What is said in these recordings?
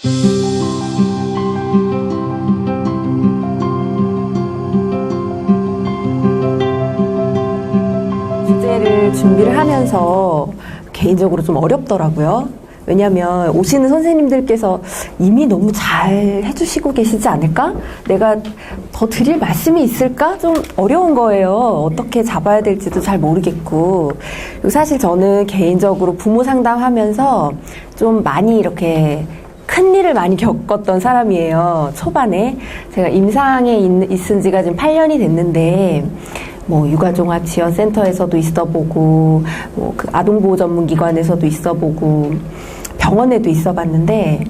주제를 준비를 하면서 개인적으로 좀 어렵더라고요. 왜냐하면 오시는 선생님들께서 이미 너무 잘 해주시고 계시지 않을까? 내가 더 드릴 말씀이 있을까? 좀 어려운 거예요. 어떻게 잡아야 될지도 잘 모르겠고. 그리고 사실 저는 개인적으로 부모 상담하면서 좀 많이 이렇게 큰 일을 많이 겪었던 사람이에요. 초반에. 제가 임상에 있은 지가 지금 8년이 됐는데 뭐 육아종합지원센터에서도 있어보고 뭐 그 아동보호전문기관에서도 있어보고 병원에도 있어봤는데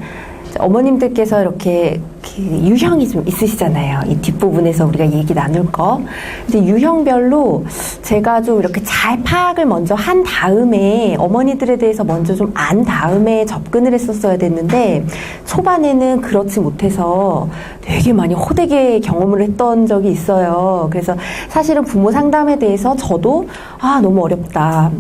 어머님들께서 이렇게 유형이 좀 있으시잖아요. 이 뒷부분에서 우리가 얘기 나눌 거. 근데 유형별로 제가 좀 이렇게 잘 파악을 먼저 한 다음에 어머니들에 대해서 먼저 좀 안 다음에 접근을 했었어야 됐는데 초반에는 그렇지 못해서 되게 많이 호되게 경험을 했던 적이 있어요. 그래서 사실은 부모 상담에 대해서 저도 너무 어렵다.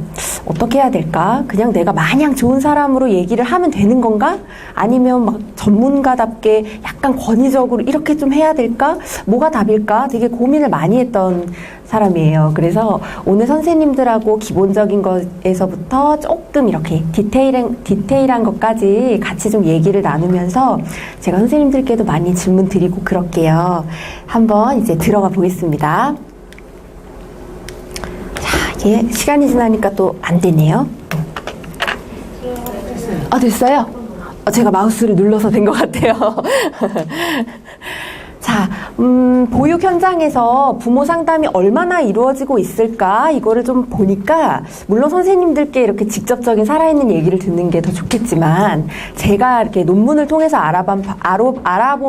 어떻게 해야 될까? 그냥 내가 마냥 좋은 사람으로 얘기를 하면 되는 건가? 아니면 막 전문가답게 약간 권위적으로 이렇게 좀 해야 될까? 뭐가 답일까? 되게 고민을 많이 했던 사람이에요. 그래서 오늘 선생님들하고 기본적인 것에서부터 조금 이렇게 디테일한 것까지 같이 좀 얘기를 나누면서 제가 선생님들께도 많이 질문 드리고 그럴게요. 한번 이제 들어가 보겠습니다. 이게 시간이 지나니까 또 안 되네요. 됐어요? 제가 마우스를 눌러서 된 것 같아요. 자, 보육 현장에서 부모 상담이 얼마나 이루어지고 있을까? 이거를 좀 보니까, 물론 선생님들께 이렇게 직접적인 살아있는 얘기를 듣는 게 더 좋겠지만, 제가 이렇게 논문을 통해서 알아본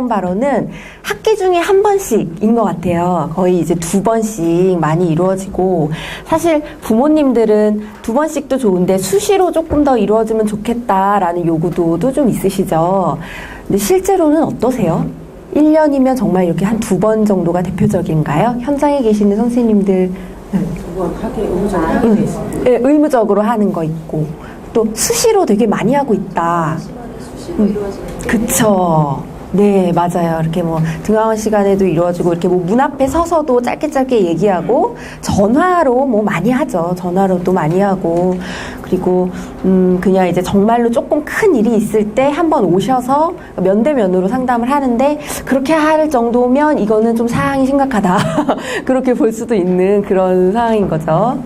바로는 학기 중에 한 번씩인 것 같아요. 거의 이제 2번씩 많이 이루어지고, 사실 부모님들은 2번씩도 좋은데 수시로 조금 더 이루어지면 좋겠다라는 요구도 좀 있으시죠. 근데 실제로는 어떠세요? 1년이면 정말 이렇게 한 2번 정도가 대표적인가요? 현장에 계시는 선생님들. 2번 하게 의무적으로 하게 돼 있습니다. 네, 의무적으로 하는 거 있고 또 수시로 되게 많이 하고 있다. 수시로 이루어지는 그쵸. 네, 맞아요. 이렇게 뭐 등하원 시간에도 이루어지고 이렇게 뭐 문 앞에 서서도 짧게 얘기하고 전화로 뭐 많이 하죠. 전화로도 많이 하고 그리고 그냥 이제 정말로 조금 큰 일이 있을 때 한번 오셔서 면대면으로 상담을 하는데 그렇게 할 정도면 이거는 좀 사항이 심각하다. 그렇게 볼 수도 있는 그런 상황인 거죠.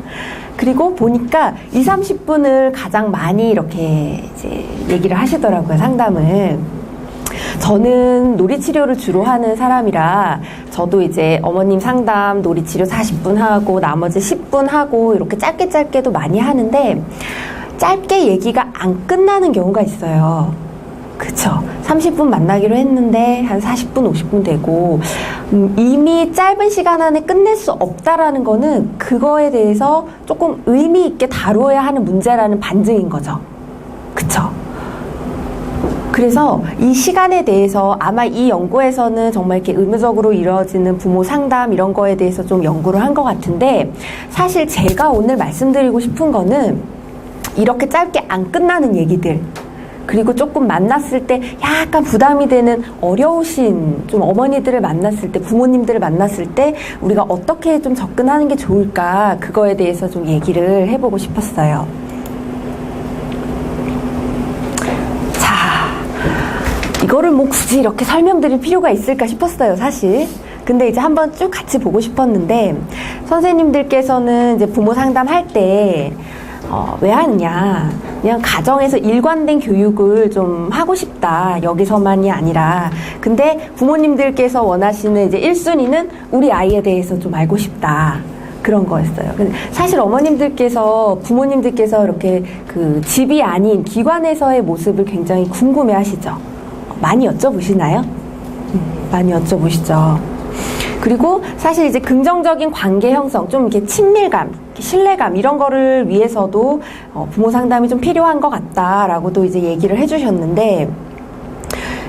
그리고 보니까 20-30분을 가장 많이 이렇게 이제 얘기를 하시더라고요. 상담을. 저는 놀이치료를 주로 하는 사람이라 저도 이제 어머님 상담 놀이치료 40분 하고 나머지 10분 하고 이렇게 짧게도 많이 하는데 짧게 얘기가 안 끝나는 경우가 있어요. 그쵸? 30분 만나기로 했는데 한 40분, 50분 되고 이미 짧은 시간 안에 끝낼 수 없다라는 거는 그거에 대해서 조금 의미 있게 다루어야 하는 문제라는 반증인 거죠. 그쵸? 그래서 이 시간에 대해서 아마 이 연구에서는 정말 이렇게 의무적으로 이루어지는 부모 상담 이런 거에 대해서 좀 연구를 한 것 같은데 사실 제가 오늘 말씀드리고 싶은 거는 이렇게 짧게 안 끝나는 얘기들 그리고 조금 만났을 때 약간 부담이 되는 어려우신 좀 어머니들을 만났을 때 부모님들을 만났을 때 우리가 어떻게 좀 접근하는 게 좋을까 그거에 대해서 좀 얘기를 해보고 싶었어요. 이거를 뭐 굳이 이렇게 설명드릴 필요가 있을까 싶었어요, 사실. 근데 이제 한번 쭉 같이 보고 싶었는데, 선생님들께서는 이제 부모 상담할 때, 왜 하느냐. 그냥 가정에서 일관된 교육을 좀 하고 싶다. 여기서만이 아니라. 근데 부모님들께서 원하시는 이제 1순위는 우리 아이에 대해서 좀 알고 싶다. 그런 거였어요. 근데 사실 어머님들께서, 부모님들께서 이렇게 그 집이 아닌 기관에서의 모습을 굉장히 궁금해 하시죠. 많이 여쭤보시나요? 많이 여쭤보시죠. 그리고 사실 이제 긍정적인 관계 형성, 좀 이렇게 친밀감, 신뢰감 이런 거를 위해서도 부모 상담이 좀 필요한 것 같다라고도 이제 얘기를 해주셨는데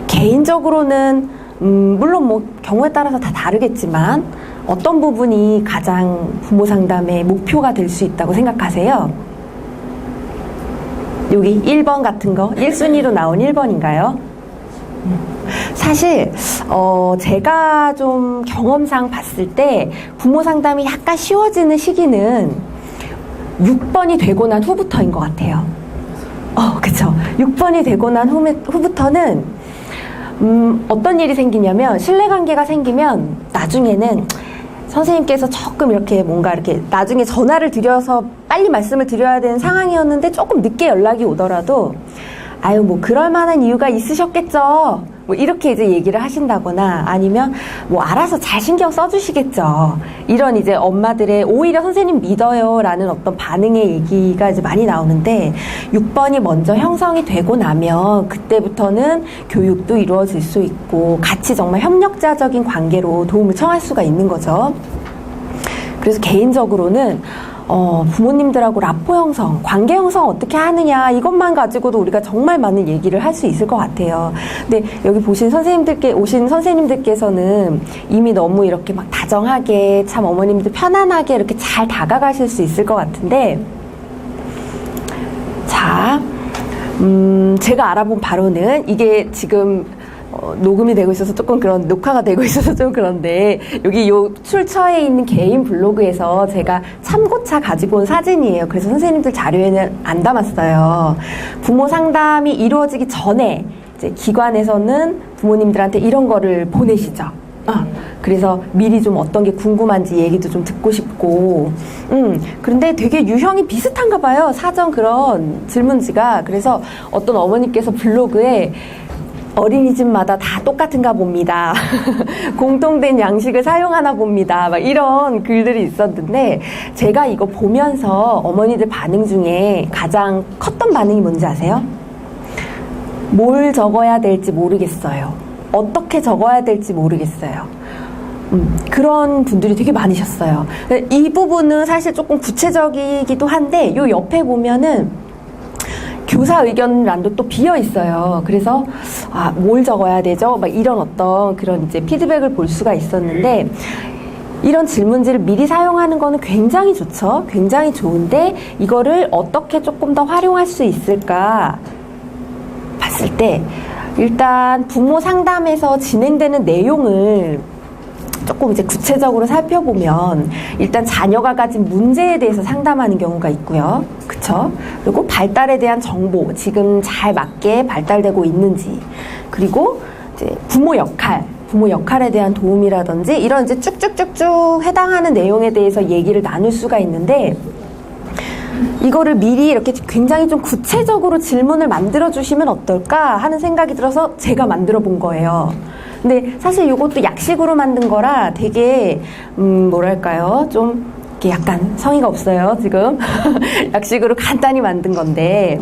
개인적으로는 물론 뭐 경우에 따라서 다 다르겠지만 어떤 부분이 가장 부모 상담의 목표가 될 수 있다고 생각하세요? 여기 1번 같은 거 1순위로 나온 1번인가요? 사실 제가 좀 경험상 봤을 때 부모 상담이 약간 쉬워지는 시기는 6번이 되고 난 후부터인 것 같아요. 그쵸. 6번이 되고 난 후부터는 어떤 일이 생기냐면 신뢰관계가 생기면 나중에는 선생님께서 조금 이렇게 뭔가 이렇게 나중에 전화를 드려서 빨리 말씀을 드려야 되는 상황이었는데 조금 늦게 연락이 오더라도 아유 뭐 그럴 만한 이유가 있으셨겠죠. 뭐 이렇게 이제 얘기를 하신다거나 아니면 뭐 알아서 잘 신경 써주시겠죠. 이런 이제 엄마들의 오히려 선생님 믿어요 라는 어떤 반응의 얘기가 이제 많이 나오는데 6번이 먼저 형성이 되고 나면 그때부터는 교육도 이루어질 수 있고 같이 정말 협력자적인 관계로 도움을 청할 수가 있는 거죠. 그래서 개인적으로는 부모님들하고 라포 형성, 관계 형성 어떻게 하느냐 이것만 가지고도 우리가 정말 많은 얘기를 할 수 있을 것 같아요. 근데 여기 오신 선생님들께서는 이미 너무 이렇게 막 다정하게 참 어머님들 편안하게 이렇게 잘 다가가실 수 있을 것 같은데 자, 제가 알아본 바로는 이게 지금 녹음이 되고 있어서 조금 녹화가 되고 있어서 좀 그런데 여기 요 출처에 있는 개인 블로그에서 제가 참고차 가지고 온 사진이에요. 그래서 선생님들 자료에는 안 담았어요. 부모 상담이 이루어지기 전에 이제 기관에서는 부모님들한테 이런 거를 보내시죠. 그래서 미리 좀 어떤 게 궁금한지 얘기도 좀 듣고 싶고 그런데 되게 유형이 비슷한가 봐요. 사전 그런 질문지가. 그래서 어떤 어머니께서 블로그에 어린이집마다 다 똑같은가 봅니다. 공통된 양식을 사용하나 봅니다. 막 이런 글들이 있었는데 제가 이거 보면서 어머니들 반응 중에 가장 컸던 반응이 뭔지 아세요? 뭘 적어야 될지 모르겠어요. 어떻게 적어야 될지 모르겠어요. 그런 분들이 되게 많으셨어요. 이 부분은 사실 조금 구체적이기도 한데 요 옆에 보면은 교사 의견란도 또 비어 있어요. 그래서 뭘 적어야 되죠? 막 이런 어떤 그런 이제 피드백을 볼 수가 있었는데 이런 질문지를 미리 사용하는 거는 굉장히 좋죠. 굉장히 좋은데 이거를 어떻게 조금 더 활용할 수 있을까 봤을 때 일단 부모 상담에서 진행되는 내용을 조금 이제 구체적으로 살펴보면 일단 자녀가 가진 문제에 대해서 상담하는 경우가 있고요. 그쵸? 그리고 발달에 대한 정보, 지금 잘 맞게 발달되고 있는지, 그리고 이제 부모 역할에 대한 도움이라든지 이런 이제 쭉쭉쭉쭉 해당하는 내용에 대해서 얘기를 나눌 수가 있는데 이거를 미리 이렇게 굉장히 좀 구체적으로 질문을 만들어 주시면 어떨까 하는 생각이 들어서 제가 만들어 본 거예요. 근데 사실 이것도 약식으로 만든 거라 되게 뭐랄까요, 좀 이렇게 약간 성의가 없어요 지금. 약식으로 간단히 만든 건데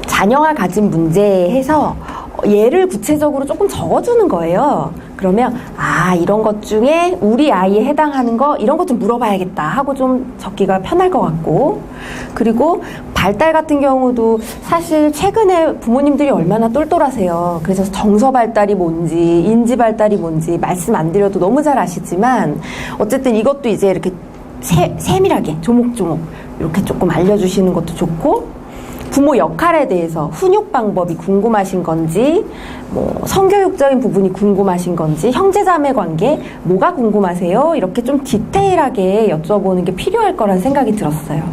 자녀가 가진 문제에 해서 예를 구체적으로 조금 적어주는 거예요. 그러면 이런 것 중에 우리 아이에 해당하는 거 이런 것 좀 물어봐야겠다 하고 좀 적기가 편할 것 같고, 그리고 발달 같은 경우도 사실 최근에 부모님들이 얼마나 똘똘하세요. 그래서 정서 발달이 뭔지 인지 발달이 뭔지 말씀 안 드려도 너무 잘 아시지만 어쨌든 이것도 이제 이렇게 세밀하게 조목조목 이렇게 조금 알려주시는 것도 좋고, 부모 역할에 대해서 훈육 방법이 궁금하신 건지, 뭐 성교육적인 부분이 궁금하신 건지, 형제자매 관계 뭐가 궁금하세요? 이렇게 좀 디테일하게 여쭤보는 게 필요할 거라는 생각이 들었어요.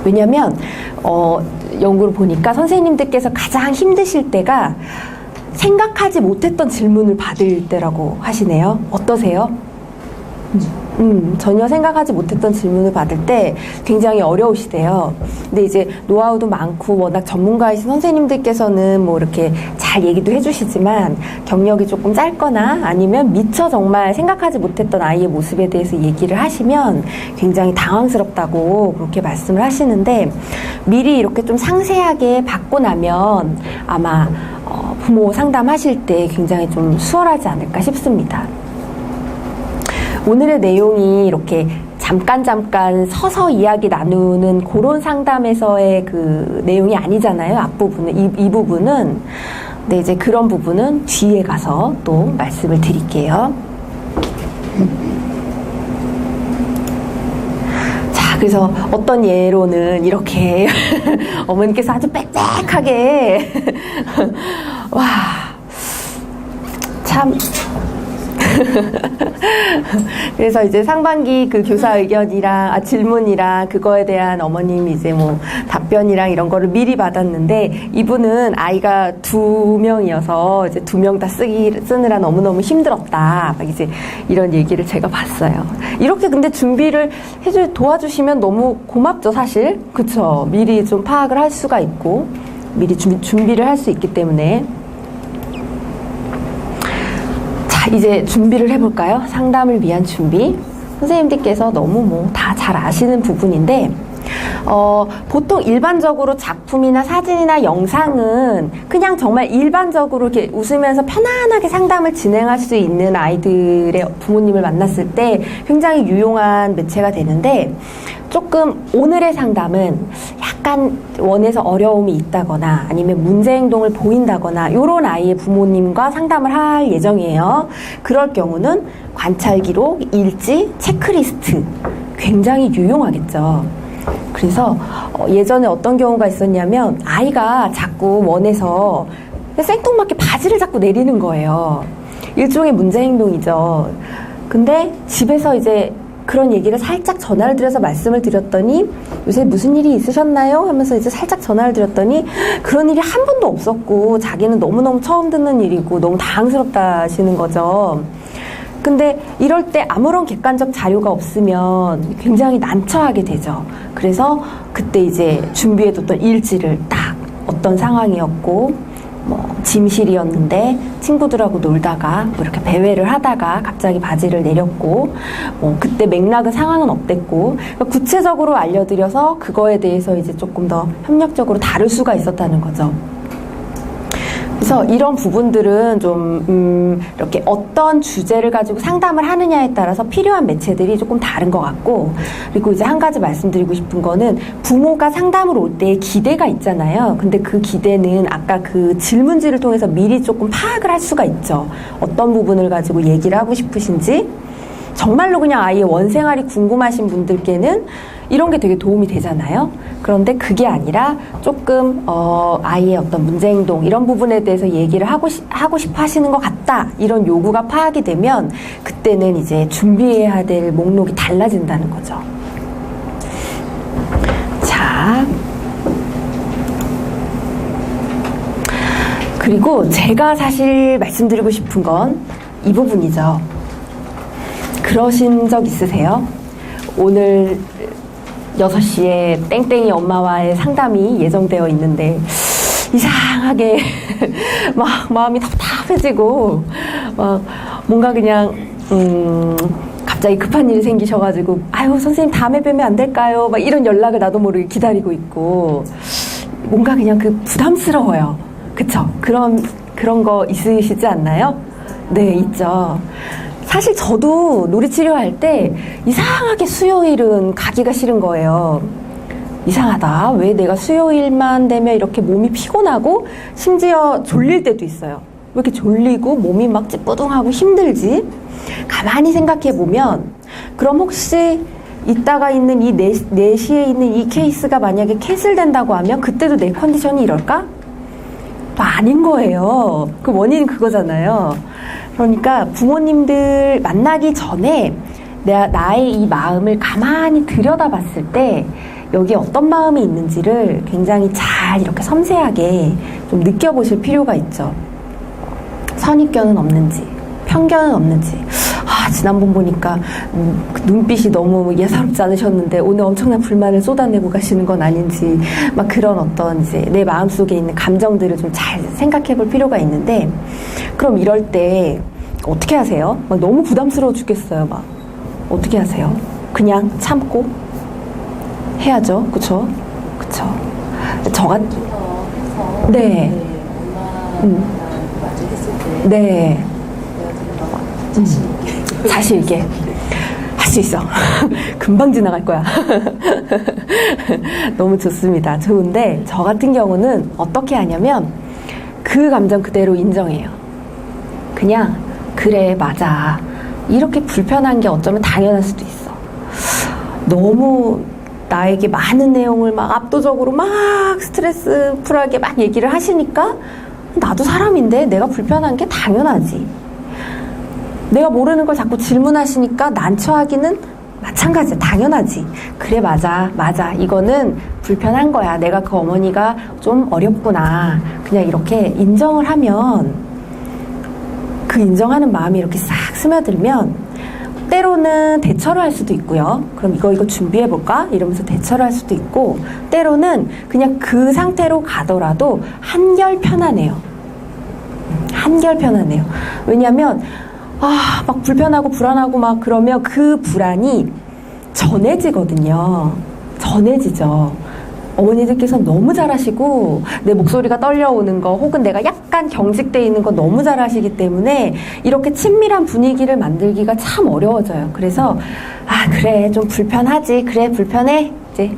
왜냐면 연구를 보니까 선생님들께서 가장 힘드실 때가 생각하지 못했던 질문을 받을 때라고 하시네요. 어떠세요? 전혀 생각하지 못했던 질문을 받을 때 굉장히 어려우시대요. 근데 이제 노하우도 많고 워낙 전문가이신 선생님들께서는 뭐 이렇게 잘 얘기도 해주시지만 경력이 조금 짧거나 아니면 미처 정말 생각하지 못했던 아이의 모습에 대해서 얘기를 하시면 굉장히 당황스럽다고 그렇게 말씀을 하시는데, 미리 이렇게 좀 상세하게 받고 나면 아마 부모 상담하실 때 굉장히 좀 수월하지 않을까 싶습니다. 오늘의 내용이 이렇게 잠깐 서서 이야기 나누는 그런 상담에서의 그 내용이 아니잖아요. 앞부분은, 이 부분은. 근데 이제 그런 부분은 뒤에 가서 또 말씀을 드릴게요. 자, 그래서 어떤 예로는 이렇게 어머니께서 아주 빽빽하게 와, 참. 그래서 이제 상반기 그 교사 의견이랑 질문이랑 그거에 대한 어머님 이제 뭐 답변이랑 이런 거를 미리 받았는데, 이분은 아이가 2명이어서 이제 2명 다 쓰느라 너무너무 힘들었다, 막 이제 이런 얘기를 제가 봤어요. 이렇게 근데 준비를 도와주시면 너무 고맙죠, 사실. 그쵸? 미리 좀 파악을 할 수가 있고 미리 준비를 할 수 있기 때문에. 이제 준비를 해볼까요? 상담을 위한 준비. 선생님들께서 너무 뭐 다 잘 아시는 부분인데, 보통 일반적으로 작품이나 사진이나 영상은 그냥 정말 일반적으로 이렇게 웃으면서 편안하게 상담을 진행할 수 있는 아이들의 부모님을 만났을 때 굉장히 유용한 매체가 되는데, 조금 오늘의 상담은 약간 원에서 어려움이 있다거나 아니면 문제 행동을 보인다거나 이런 아이의 부모님과 상담을 할 예정이에요. 그럴 경우는 관찰 기록, 일지, 체크리스트 굉장히 유용하겠죠. 그래서 예전에 어떤 경우가 있었냐면, 아이가 자꾸 원에서 생뚱맞게 바지를 자꾸 내리는 거예요. 일종의 문제 행동이죠. 근데 집에서 이제 그런 얘기를 살짝 전화를 드려서 말씀을 드렸더니, 요새 무슨 일이 있으셨나요? 하면서 이제 살짝 전화를 드렸더니 그런 일이 한 번도 없었고 자기는 너무너무 처음 듣는 일이고 너무 당황스럽다 하시는 거죠. 근데 이럴 때 아무런 객관적 자료가 없으면 굉장히 난처하게 되죠. 그래서 그때 이제 준비해뒀던 일지를 딱 어떤 상황이었고, 뭐 짐실이었는데 친구들하고 놀다가 뭐 이렇게 배회를 하다가 갑자기 바지를 내렸고, 뭐 그때 맥락은 상황은 어땠고, 그러니까 구체적으로 알려드려서 그거에 대해서 이제 조금 더 협력적으로 다룰 수가 있었다는 거죠. 그래서 이런 부분들은 좀 이렇게 어떤 주제를 가지고 상담을 하느냐에 따라서 필요한 매체들이 조금 다른 것 같고, 그리고 이제 한 가지 말씀드리고 싶은 거는, 부모가 상담을 올 때 기대가 있잖아요. 근데 그 기대는 아까 그 질문지를 통해서 미리 조금 파악을 할 수가 있죠. 어떤 부분을 가지고 얘기를 하고 싶으신지. 정말로 그냥 아이의 원생활이 궁금하신 분들께는 이런 게 되게 도움이 되잖아요. 그런데 그게 아니라 조금 아이의 어떤 문제 행동 이런 부분에 대해서 얘기를 하고 싶어 하시는 것 같다, 이런 요구가 파악이 되면 그때는 이제 준비해야 될 목록이 달라진다는 거죠. 자, 그리고 제가 사실 말씀드리고 싶은 건 이 부분이죠. 그러신 적 있으세요? 오늘 6시에 땡땡이 엄마와의 상담이 예정되어 있는데 이상하게 막 마음이 답답해지고 막 뭔가 그냥 갑자기 급한 일이 생기셔가지고, 아유 선생님 다음에 뵈면 안 될까요? 막 이런 연락을 나도 모르게 기다리고 있고, 뭔가 그냥 그 부담스러워요. 그쵸? 그런 거 있으시지 않나요? 네, 있죠. 사실 저도 놀이치료할 때 이상하게 수요일은 가기가 싫은 거예요. 이상하다. 왜 내가 수요일만 되면 이렇게 몸이 피곤하고 심지어 졸릴 때도 있어요. 왜 이렇게 졸리고 몸이 막 찌뿌둥하고 힘들지? 가만히 생각해보면, 그럼 혹시 이따가 있는 이 4시에 있는 이 케이스가 만약에 캔슬된다고 하면 그때도 내 컨디션이 이럴까? 또 아닌 거예요. 그 원인은 그거잖아요. 그러니까 부모님들 만나기 전에 나의 이 마음을 가만히 들여다봤을 때 여기에 어떤 마음이 있는지를 굉장히 잘 이렇게 섬세하게 좀 느껴보실 필요가 있죠. 선입견은 없는지, 편견은 없는지. 지난번 보니까 눈빛이 너무 예사롭지 않으셨는데 오늘 엄청난 불만을 쏟아내고 가시는 건 아닌지, 막 그런 어떤 이제 내 마음속에 있는 감정들을 좀 잘 생각해 볼 필요가 있는데, 그럼 이럴 때 어떻게 하세요? 막 너무 부담스러워 죽겠어요. 막 어떻게 하세요? 그냥 참고 해야죠. 그쵸? 그쵸? 네. 엄마 맞아 했을 때 네. 내가 좀 자신 있게 할 수 있어. 금방 지나갈 거야. 너무 좋습니다. 좋은데 저 같은 경우는 어떻게 하냐면 그 감정 그대로 인정해요. 그냥 그래 맞아. 이렇게 불편한 게 어쩌면 당연할 수도 있어. 너무 나에게 많은 내용을 막 압도적으로 막 스트레스 풀하게 막 얘기를 하시니까 나도 사람인데 내가 불편한 게 당연하지. 내가 모르는 걸 자꾸 질문하시니까 난처하기는 마찬가지야. 당연하지. 그래, 맞아. 이거는 불편한 거야. 내가 그 어머니가 좀 어렵구나. 그냥 이렇게 인정을 하면, 그 인정하는 마음이 이렇게 싹 스며들면 때로는 대처를 할 수도 있고요. 그럼 이거 준비해볼까? 이러면서 대처를 할 수도 있고, 때로는 그냥 그 상태로 가더라도 한결 편하네요. 한결 편하네요. 왜냐하면 막 불편하고 불안하고 막 그러면 그 불안이 전해지거든요. 전해지죠. 어머니들께서 너무 잘하시고 내 목소리가 떨려오는 거 혹은 내가 약간 경직되어 있는 거 너무 잘하시기 때문에 이렇게 친밀한 분위기를 만들기가 참 어려워져요. 그래서 그래 좀 불편하지. 그래 불편해. 이제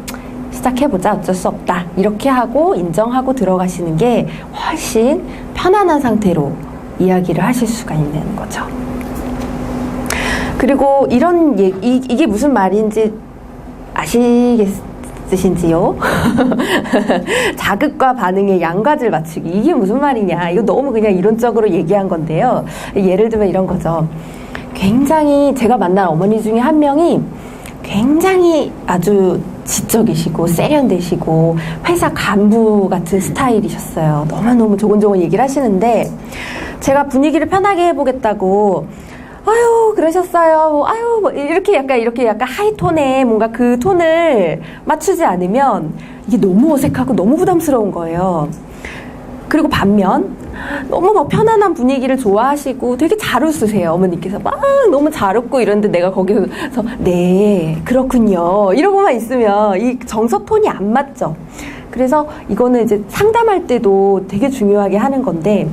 시작해보자. 어쩔 수 없다. 이렇게 하고 인정하고 들어가시는 게 훨씬 편안한 상태로 이야기를 하실 수가 있는 거죠. 그리고 이런 이게 무슨 말인지 아시겠으신지요? 자극과 반응의 양가지를 맞추기. 이게 무슨 말이냐. 이거 너무 그냥 이론적으로 얘기한 건데요. 예를 들면 이런 거죠. 굉장히 제가 만난 어머니 중에 한 명이 굉장히 아주 지적이시고 세련되시고 회사 간부 같은 스타일이셨어요. 너무너무 조곤조곤 얘기를 하시는데 제가 분위기를 편하게 해보겠다고 아유 그러셨어요. 아유 뭐 이렇게 약간 하이톤에 뭔가 그 톤을 맞추지 않으면 이게 너무 어색하고 너무 부담스러운 거예요. 그리고 반면 너무 막 편안한 분위기를 좋아하시고 되게 잘 웃으세요. 어머니께서 막 너무 잘 웃고 이러는데 내가 거기서 네 그렇군요 이러고만 있으면 이 정서 톤이 안 맞죠. 그래서 이거는 이제 상담할 때도 되게 중요하게 하는 건데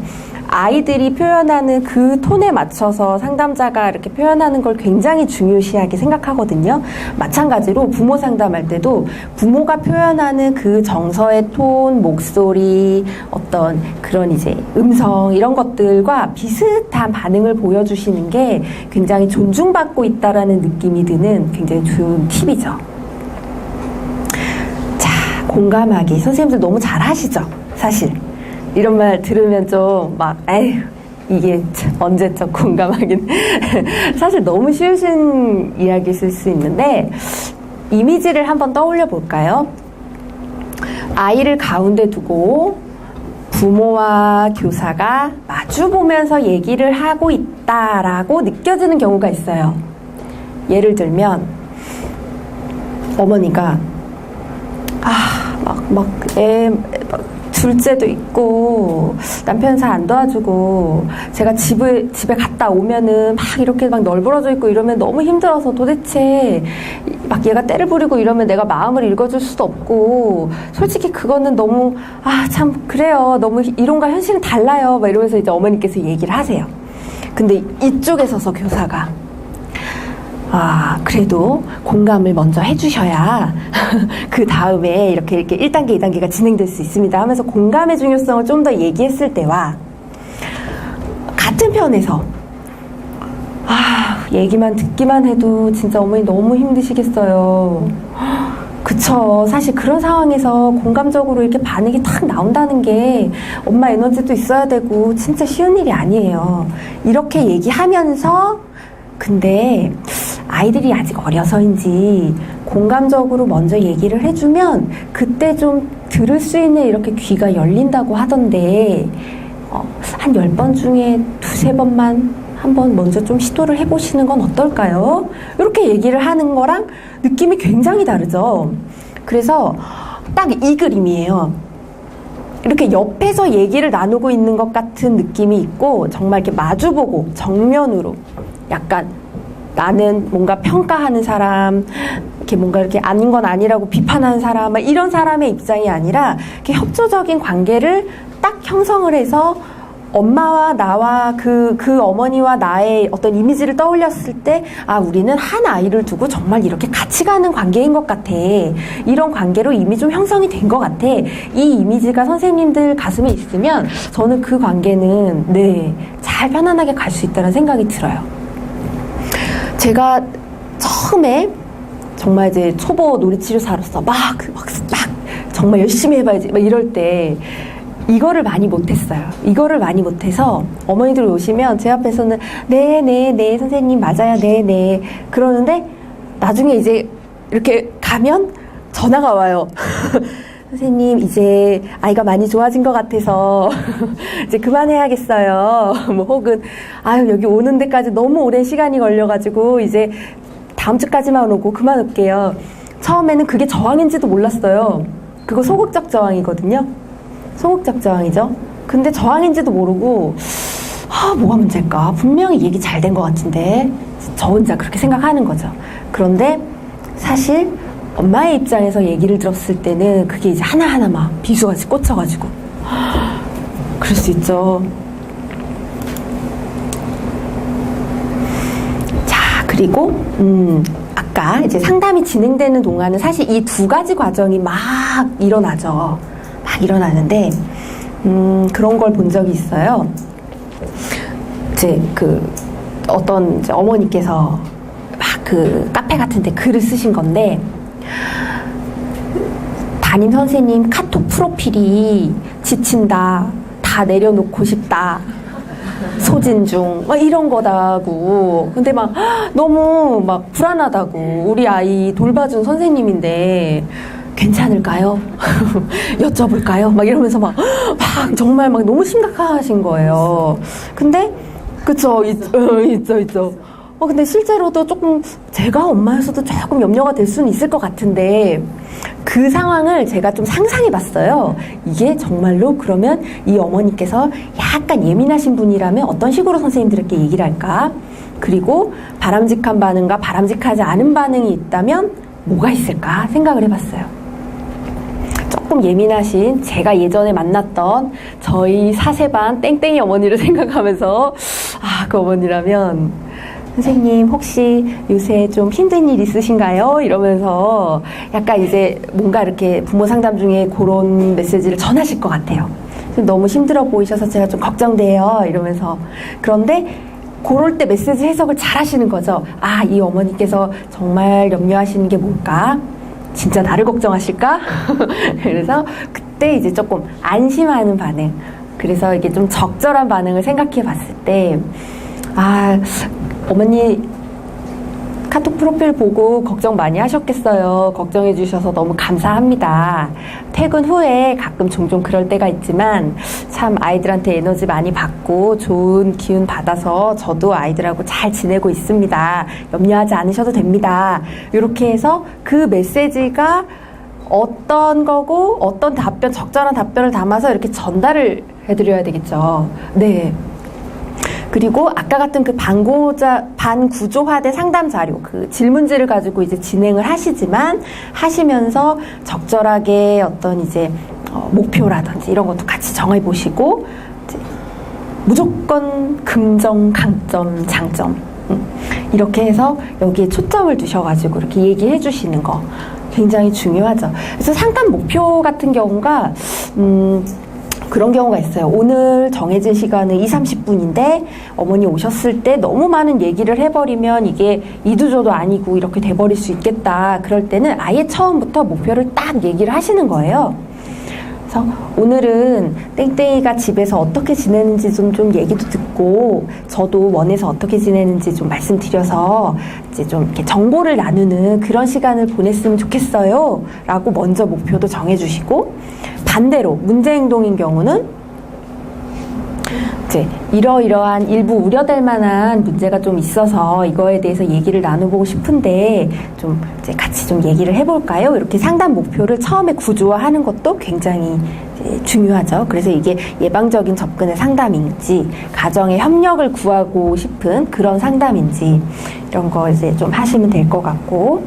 아이들이 표현하는 그 톤에 맞춰서 상담자가 이렇게 표현하는 걸 굉장히 중요시하게 생각하거든요. 마찬가지로 부모 상담할 때도 부모가 표현하는 그 정서의 톤, 목소리, 어떤 그런 이제 음성 이런 것들과 비슷한 반응을 보여주시는 게 굉장히 존중받고 있다라는 느낌이 드는 굉장히 좋은 팁이죠. 자, 공감하기. 선생님들 너무 잘 하시죠? 사실. 이런 말 들으면 좀 막 에휴 이게 언제적 공감하긴 사실 너무 쉬우신 이야기일 수 있는데 이미지를 한번 떠올려 볼까요? 아이를 가운데 두고 부모와 교사가 마주보면서 얘기를 하고 있다라고 느껴지는 경우가 있어요. 예를 들면 어머니가 둘째도 있고 남편은 잘 안 도와주고 제가 집에 갔다 오면은 막 이렇게 막 널브러져 있고 이러면 너무 힘들어서 도대체 막 얘가 때를 부리고 이러면 내가 마음을 읽어줄 수도 없고 솔직히 그거는 너무 참 그래요. 너무 이론과 현실은 달라요. 막 이러면서 이제 어머니께서 얘기를 하세요. 근데 이쪽에 서서 교사가 그래도 공감을 먼저 해주셔야 그 다음에 이렇게 1단계, 2단계가 진행될 수 있습니다 하면서 공감의 중요성을 좀 더 얘기했을 때와 같은 편에서 얘기만 듣기만 해도 진짜 어머니 너무 힘드시겠어요. 그쵸. 사실 그런 상황에서 공감적으로 이렇게 반응이 탁 나온다는 게 엄마 에너지도 있어야 되고 진짜 쉬운 일이 아니에요. 이렇게 얘기하면서 근데 아이들이 아직 어려서인지 공감적으로 먼저 얘기를 해주면 그때 좀 들을 수 있는 이렇게 귀가 열린다고 하던데 한 10번 중에 2-3번만 한번 먼저 좀 시도를 해보시는 건 어떨까요? 이렇게 얘기를 하는 거랑 느낌이 굉장히 다르죠. 그래서 딱 이 그림이에요. 이렇게 옆에서 얘기를 나누고 있는 것 같은 느낌이 있고 정말 이렇게 마주보고 정면으로 약간 나는 뭔가 평가하는 사람, 이렇게 뭔가 이렇게 아닌 건 아니라고 비판하는 사람, 이런 사람의 입장이 아니라 이렇게 협조적인 관계를 딱 형성을 해서 엄마와 나와 그 어머니와 나의 어떤 이미지를 떠올렸을 때 우리는 한 아이를 두고 정말 이렇게 같이 가는 관계인 것 같아. 이런 관계로 이미 좀 형성이 된 것 같아. 이 이미지가 선생님들 가슴에 있으면 저는 그 관계는 잘 편안하게 갈 수 있다는 생각이 들어요. 제가 처음에 정말 이제 초보 놀이치료사로서 막 정말 열심히 해봐야지 막 이럴 때 이거를 많이 못했어요. 이거를 많이 못해서 어머니들 오시면 제 앞에서는 네 선생님 맞아요 네 그러는데 나중에 이제 이렇게 가면 전화가 와요. 선생님 이제 아이가 많이 좋아진 것 같아서 이제 그만해야겠어요. 뭐 혹은 아유 여기 오는 데까지 너무 오랜 시간이 걸려가지고 이제 다음 주까지만 오고 그만 올게요. 처음에는 그게 저항인지도 몰랐어요. 그거 소극적 저항이거든요. 소극적 저항이죠. 근데 저항인지도 모르고 뭐가 문제일까? 분명히 얘기 잘 된 것 같은데 저 혼자 그렇게 생각하는 거죠. 그런데 사실 엄마의 입장에서 얘기를 들었을 때는 그게 이제 하나하나 막 비수같이 꽂혀가지고 그럴 수 있죠. 자, 그리고 아까 이제 상담이 진행되는 동안은 사실 이 두 가지 과정이 막 일어나죠. 막 일어나는데 그런 걸 본 적이 있어요. 이제 어떤 이제 어머니께서 막 카페 같은 데 글을 쓰신 건데 담임 선생님 카톡 프로필이 지친다, 다 내려놓고 싶다, 소진중 막 이런 거다고. 근데 막 너무 막 불안하다고. 우리 아이 돌봐준 선생님인데 괜찮을까요? 여쭤볼까요? 막 이러면서 막 정말 막 너무 심각하신 거예요. 근데 그쵸, 있죠. 근데 실제로도 조금 제가 엄마였어도 조금 염려가 될 수는 있을 것 같은데 그 상황을 제가 좀 상상해 봤어요. 이게 정말로 그러면 이 어머니께서 약간 예민하신 분이라면 어떤 식으로 선생님들에게 얘기를 할까? 그리고 바람직한 반응과 바람직하지 않은 반응이 있다면 뭐가 있을까 생각을 해봤어요. 조금 예민하신 제가 예전에 만났던 저희 사세반 땡땡이 어머니를 생각하면서 그 어머니라면 선생님 혹시 요새 좀 힘든 일 있으신가요? 이러면서 약간 이제 뭔가 이렇게 부모 상담 중에 그런 메시지를 전하실 것 같아요. 너무 힘들어 보이셔서 제가 좀 걱정돼요. 이러면서. 그런데 그럴 때 메시지 해석을 잘 하시는 거죠. 이 어머니께서 정말 염려하시는 게 뭘까? 진짜 나를 걱정하실까? 그래서 그때 이제 조금 안심하는 반응. 그래서 이게 좀 적절한 반응을 생각해 봤을 때 어머니 카톡 프로필 보고 걱정 많이 하셨겠어요. 걱정해 주셔서 너무 감사합니다. 퇴근 후에 가끔 종종 그럴 때가 있지만 참 아이들한테 에너지 많이 받고 좋은 기운 받아서 저도 아이들하고 잘 지내고 있습니다. 염려하지 않으셔도 됩니다. 이렇게 해서 그 메시지가 어떤 거고 어떤 답변, 적절한 답변을 담아서 이렇게 전달을 해드려야 되겠죠. 네. 그리고 아까 같은 그 반구조화된 상담 자료, 그 질문지를 가지고 이제 진행을 하시지만 하시면서 적절하게 어떤 이제 목표라든지 이런 것도 같이 정해 보시고 무조건 긍정, 강점, 장점 이렇게 해서 여기에 초점을 두셔가지고 이렇게 얘기해 주시는 거 굉장히 중요하죠. 그래서 상담 목표 같은 경우가 그런 경우가 있어요. 오늘 정해진 시간은 20-30분인데 어머니 오셨을 때 너무 많은 얘기를 해버리면 이게 이두저도 아니고 이렇게 돼버릴 수 있겠다. 그럴 때는 아예 처음부터 목표를 딱 얘기를 하시는 거예요. 그래서 오늘은 땡땡이가 집에서 어떻게 지내는지 좀 얘기도 듣고 저도 원에서 어떻게 지내는지 좀 말씀드려서 이제 좀 이렇게 정보를 나누는 그런 시간을 보냈으면 좋겠어요. 라고 먼저 목표도 정해주시고 반대로 문제행동인 경우는 이제 이러이러한 일부 우려될 만한 문제가 좀 있어서 이거에 대해서 얘기를 나눠보고 싶은데 좀 이제 같이 좀 얘기를 해볼까요? 이렇게 상담 목표를 처음에 구조화하는 것도 굉장히 중요하죠. 그래서 이게 예방적인 접근의 상담인지 가정의 협력을 구하고 싶은 그런 상담인지 이런 거 이제 좀 하시면 될 것 같고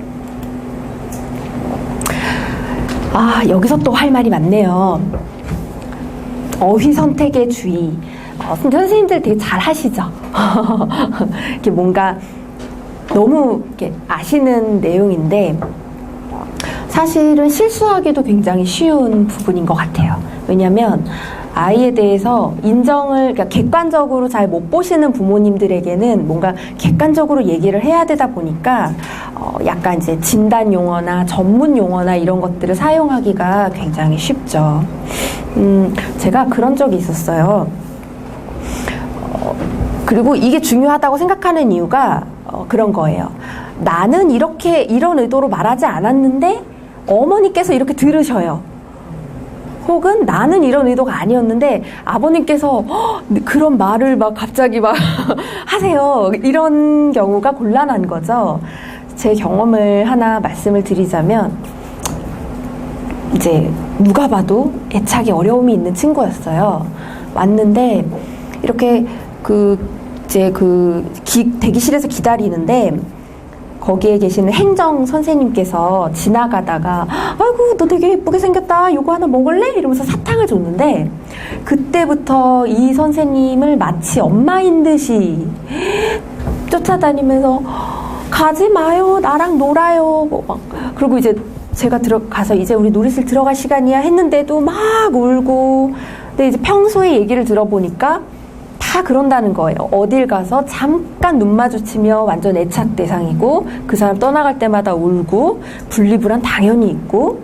여기서 또 할 말이 많네요. 어휘 선택의 주의. 선생님들 되게 잘 하시죠? 이렇게 뭔가 너무 이렇게 아시는 내용인데 사실은 실수하기도 굉장히 쉬운 부분인 것 같아요. 왜냐하면 아이에 대해서 그러니까 객관적으로 잘 못 보시는 부모님들에게는 뭔가 객관적으로 얘기를 해야 되다 보니까 약간 이제 진단 용어나 전문 용어나 이런 것들을 사용하기가 굉장히 쉽죠. 제가 그런 적이 있었어요. 그리고 이게 중요하다고 생각하는 이유가 그런 거예요. 나는 이런 의도로 말하지 않았는데 어머니께서 이렇게 들으셔요. 혹은 나는 이런 의도가 아니었는데 아버님께서 그런 말을 막 갑자기 막 하세요. 이런 경우가 곤란한 거죠. 제 경험을 하나 말씀을 드리자면 이제 누가 봐도 애착이 어려움이 있는 친구였어요. 왔는데 이렇게 대기실에서 기다리는데 거기에 계시는 행정 선생님께서 지나가다가 아이고 너 되게 예쁘게 생겼다 요거 하나 먹을래? 이러면서 사탕을 줬는데 그때부터 이 선생님을 마치 엄마인 듯이 쫓아다니면서 가지 마요 나랑 놀아요 그리고 이제 제가 들어가서 이제 우리 놀이실 들어갈 시간이야 했는데도 막 울고 근데 이제 평소에 얘기를 들어보니까 다 그런다는 거예요. 어딜 가서 잠깐 눈 마주치며 완전 애착 대상이고 그 사람 떠나갈 때마다 울고 분리불안 당연히 있고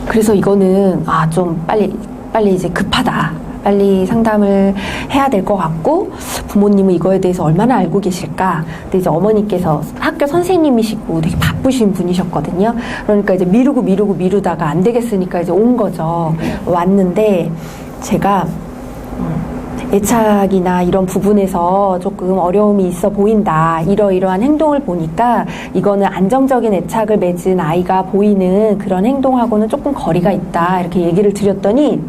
그래서 이거는 좀 빨리 이제 급하다. 빨리 상담을 해야 될 것 같고 부모님은 이거에 대해서 얼마나 알고 계실까. 근데 이제 어머니께서 학교 선생님이시고 되게 바쁘신 분이셨거든요. 그러니까 이제 미루다가 안 되겠으니까 이제 온 거죠. 왔는데 제가 애착이나 이런 부분에서 조금 어려움이 있어 보인다. 이러이러한 행동을 보니까 이거는 안정적인 애착을 맺은 아이가 보이는 그런 행동하고는 조금 거리가 있다. 이렇게 얘기를 드렸더니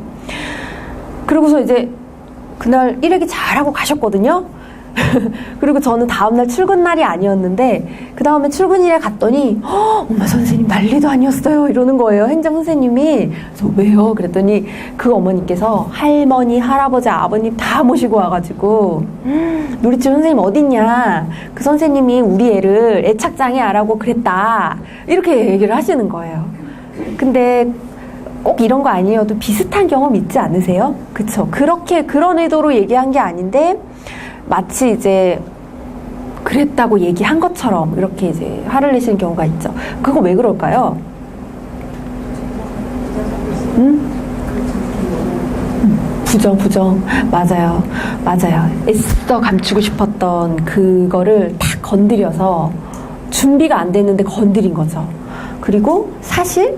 그러고서 이제 그날 일하기 잘하고 가셨거든요. 그리고 저는 다음날 출근 날이 아니었는데 그 다음에 출근일에 갔더니 엄마 선생님 난리도 아니었어요 이러는 거예요. 행정 선생님이. 그래서 왜요? 그랬더니 그 어머니께서 할머니 할아버지 아버님 다 모시고 와가지고 놀이집 선생님 어딨냐 그 선생님이 우리 애를 애착장애아라고 그랬다 이렇게 얘기를 하시는 거예요. 근데 꼭 이런 거 아니어도 비슷한 경험 있지 않으세요? 그쵸? 그런 의도로 얘기한 게 아닌데 마치 이제 그랬다고 얘기한 것처럼 이렇게 이제 화를 내시는 경우가 있죠. 그거 왜 그럴까요? 부정. 맞아요. 애써 감추고 싶었던 그거를 딱 건드려서 준비가 안 됐는데 건드린 거죠. 그리고 사실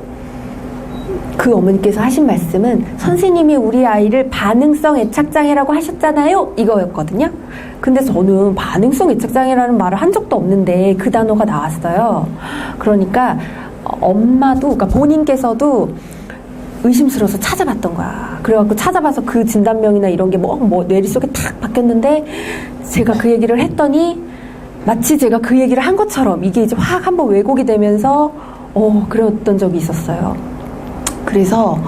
그 어머니께서 하신 말씀은 선생님이 우리 아이를 반응성 애착장애라고 하셨잖아요 이거였거든요. 근데 저는 반응성 애착장애라는 말을 한 적도 없는데 그 단어가 나왔어요. 그러니까 그러니까 본인께서도 의심스러워서 찾아봤던 거야. 그래갖고 찾아봐서 그 진단명이나 이런 게 뇌리 속에 탁 박혔는데 제가 그 얘기를 했더니 마치 제가 그 얘기를 한 것처럼 이게 이제 확 한번 왜곡이 되면서 그랬던 적이 있었어요. 그래서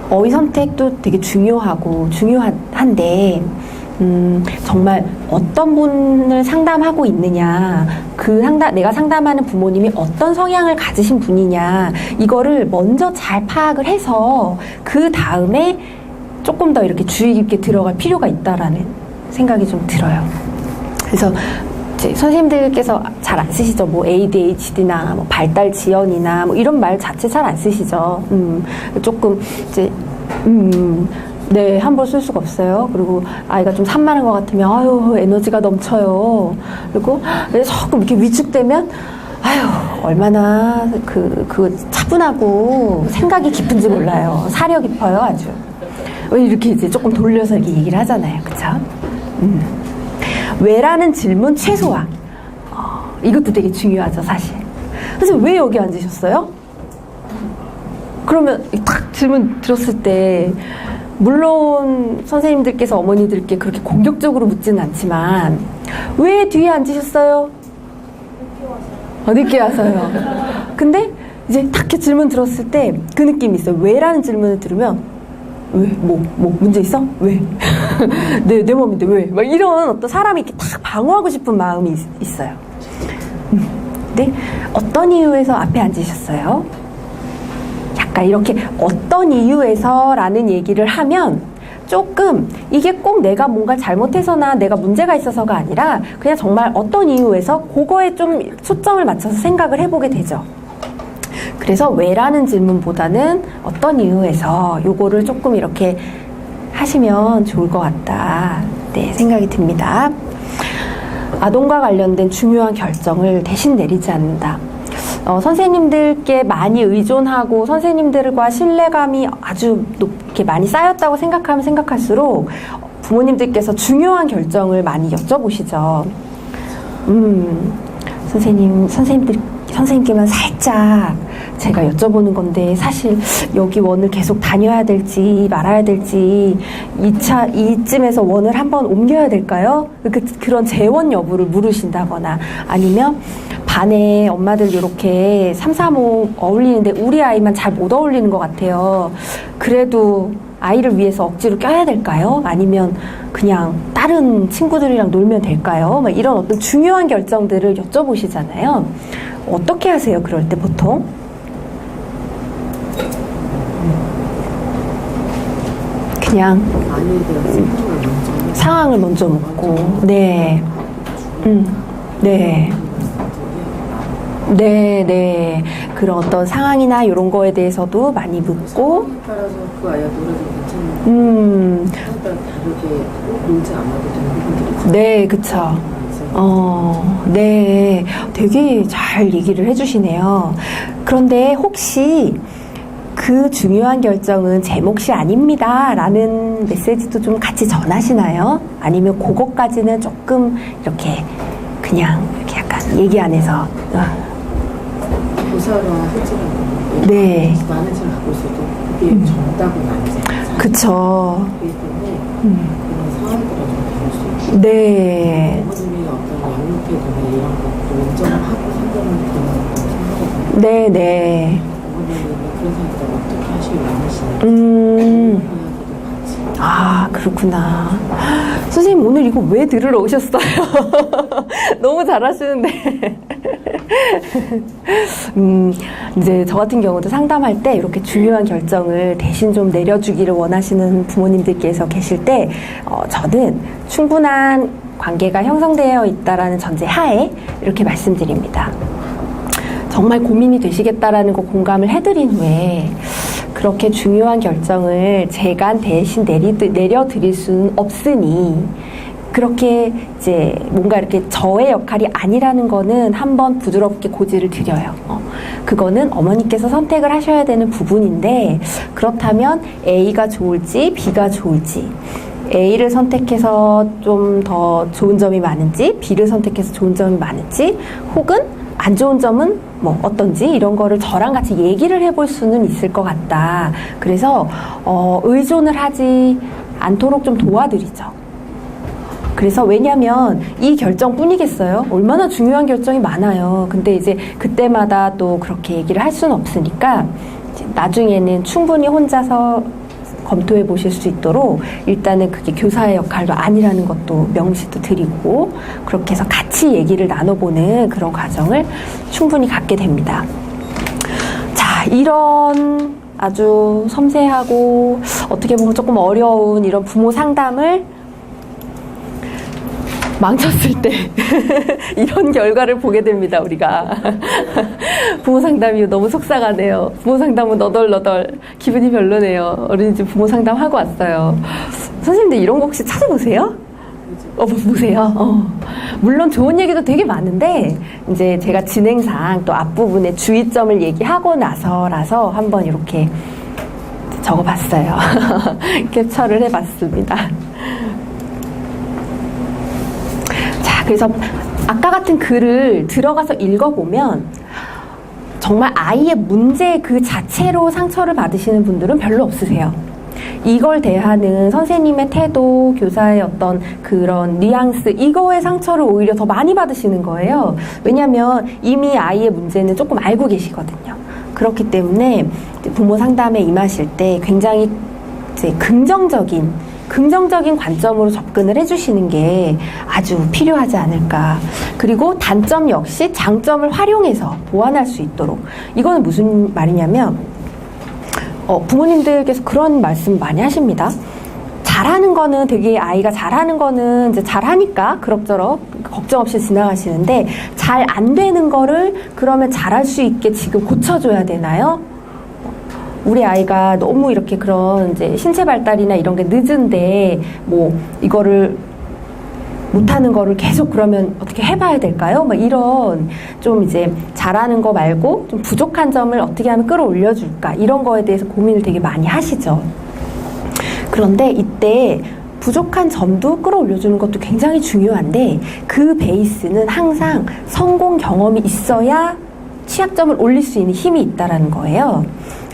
어휘 선택도 되게 중요한데 정말 어떤 분을 상담하고 있느냐 내가 상담하는 부모님이 어떤 성향을 가지신 분이냐 이거를 먼저 잘 파악을 해서 그 다음에 조금 더 이렇게 주의 깊게 들어갈 필요가 있다라는 생각이 좀 들어요. 그래서 이제 선생님들께서 잘 안 쓰시죠. ADHD나 발달 지연이나 이런 말 자체 잘 안 쓰시죠. 조금 이제 네, 함부로 쓸 수가 없어요. 그리고 아이가 좀 산만한 것 같으면 에너지가 넘쳐요. 그리고 조금 이렇게 위축되면 얼마나 그 차분하고 생각이 깊은지 몰라요. 사려 깊어요, 아주. 이렇게 이제 조금 돌려서 이렇게 얘기를 하잖아요. 그쵸? 왜라는 질문 최소화. 이것도 되게 중요하죠, 사실. 그래서 왜 여기 앉으셨어요? 그러면 딱 질문 들었을 때 물론 선생님들께서 어머니들께 그렇게 공격적으로 묻지는 않지만 왜 뒤에 앉으셨어요? 늦게 와서요. 근데 이제 딱 이렇게 질문 들었을 때 그 느낌이 있어요. 왜라는 질문을 들으면 왜? 문제 있어? 왜? 내 몸인데 왜? 막 이런 어떤 사람이 이렇게 딱 방어하고 싶은 마음이 있어요. 네? 어떤 이유에서 앞에 앉으셨어요? 그러니까 이렇게 어떤 이유에서 라는 얘기를 하면 조금 이게 꼭 내가 뭔가 잘못해서나 내가 문제가 있어서가 아니라 그냥 정말 어떤 이유에서 그거에 좀 초점을 맞춰서 생각을 해보게 되죠. 그래서 왜라는 질문보다는 어떤 이유에서 요거를 조금 이렇게 하시면 좋을 것 같다. 네, 생각이 듭니다. 아동과 관련된 중요한 결정을 대신 내리지 않는다. 선생님들께 많이 의존하고 선생님들과 신뢰감이 아주 높게 많이 쌓였다고 생각하면 생각할수록 부모님들께서 중요한 결정을 많이 여쭤보시죠. 선생님께만 살짝 제가 여쭤보는 건데 사실 여기 원을 계속 다녀야 될지 말아야 될지 이쯤에서 원을 한번 옮겨야 될까요? 그런 재원 여부를 물으신다거나 아니면 반에 엄마들 이렇게 3, 4, 5 어울리는데 우리 아이만 잘 못 어울리는 것 같아요. 그래도 아이를 위해서 억지로 껴야 될까요? 아니면 그냥 다른 친구들이랑 놀면 될까요? 막 이런 어떤 중요한 결정들을 여쭤보시잖아요. 어떻게 하세요? 그럴 때 보통? 그냥 상황을 먼저 묻고, 네, 네. 네. 그런 어떤 상황이나 이런 거에 대해서도 많이 묻고. 상황에 따라서 그 아이가 놀아도 괜찮은데 상황에 따라 다르게 놀지 않아도 되는 부분들이 있어요. 네, 그쵸. 네. 되게 잘 얘기를 해주시네요. 그런데 혹시 그 중요한 결정은 제 몫이 아닙니다. 라는 메시지도 좀 같이 전하시나요? 아니면 그것까지는 조금 이렇게 그냥 이렇게 약간 얘기 안 해서. 교사와 실제로 네. 많은 책을 갖고 있어도 그게 정답은 아니잖아요. 그쵸. 그렇기 때문에 그런 상황에 따라 좀 다를 수 있고 네. 부모님이 어떤 양육 태도나 이런 것도 인정을 하고 상담을 드리는 것도 생각하거든요. 네. 부모님이 그런 상황에 어떻게 하시길 원하시나요? 아, 그렇구나. 선생님, 오늘 이거 왜 들으러 오셨어요? 너무 잘하시는데. 이제 저 같은 경우도 상담할 때 이렇게 중요한 결정을 대신 좀 내려주기를 원하시는 부모님들께서 계실 때, 저는 충분한 관계가 형성되어 있다라는 전제 하에 이렇게 말씀드립니다. 정말 고민이 되시겠다라는 거 공감을 해드린 후에 그렇게 중요한 결정을 제가 대신 내려드릴 수는 없으니 그렇게 이제 뭔가 이렇게 저의 역할이 아니라는 거는 한번 부드럽게 고지를 드려요. 그거는 어머니께서 선택을 하셔야 되는 부분인데 그렇다면 A가 좋을지 B가 좋을지 A를 선택해서 좀 더 좋은 점이 많은지 B를 선택해서 좋은 점이 많은지 혹은 안 좋은 점은 뭐 어떤지 이런 거를 저랑 같이 얘기를 해볼 수는 있을 것 같다. 그래서 의존을 하지 않도록 좀 도와드리죠. 그래서 왜냐면 이 결정뿐이겠어요? 얼마나 중요한 결정이 많아요. 근데 이제 그때마다 또 그렇게 얘기를 할 수는 없으니까 나중에는 충분히 혼자서 검토해 보실 수 있도록 일단은 그게 교사의 역할도 아니라는 것도 명시도 드리고 그렇게 해서 같이 얘기를 나눠보는 그런 과정을 충분히 갖게 됩니다. 자, 이런 아주 섬세하고 어떻게 보면 조금 어려운 이런 부모 상담을 망쳤을 때 이런 결과를 보게 됩니다. 우리가 부모 상담이 너무 속상하네요. 부모 상담은 너덜너덜 기분이 별로네요. 어린이집 부모 상담하고 왔어요. 선생님들 이런 거 혹시 찾아보세요? 보세요. 물론 좋은 얘기도 되게 많은데 이제 제가 진행상 또 앞부분에 주의점을 얘기하고 나서라서 한번 이렇게 적어봤어요. 캡처를 해봤습니다. 그래서 아까 같은 글을 들어가서 읽어보면 정말 아이의 문제 그 자체로 상처를 받으시는 분들은 별로 없으세요. 이걸 대하는 선생님의 태도, 교사의 어떤 그런 뉘앙스, 이거의 상처를 오히려 더 많이 받으시는 거예요. 왜냐하면 이미 아이의 문제는 조금 알고 계시거든요. 그렇기 때문에 부모 상담에 임하실 때 굉장히 이제 긍정적인 관점으로 접근을 해주시는 게 아주 필요하지 않을까. 그리고 단점 역시 장점을 활용해서 보완할 수 있도록. 이거는 무슨 말이냐면 부모님들께서 그런 말씀 많이 하십니다. 잘하는 거는 되게 아이가 잘하는 거는 이제 잘하니까 그럭저럭 걱정 없이 지나가시는데 잘 안 되는 거를 그러면 잘할 수 있게 지금 고쳐줘야 되나요? 우리 아이가 너무 이렇게 그런 이제 신체 발달이나 이런 게 늦은데 뭐 이거를 못하는 거를 계속 그러면 어떻게 해봐야 될까요? 막 이런 좀 이제 잘하는 거 말고 좀 부족한 점을 어떻게 하면 끌어올려줄까 이런 거에 대해서 고민을 되게 많이 하시죠. 그런데 이때 부족한 점도 끌어올려주는 것도 굉장히 중요한데 그 베이스는 항상 성공 경험이 있어야 취약점을 올릴 수 있는 힘이 있다라는 거예요.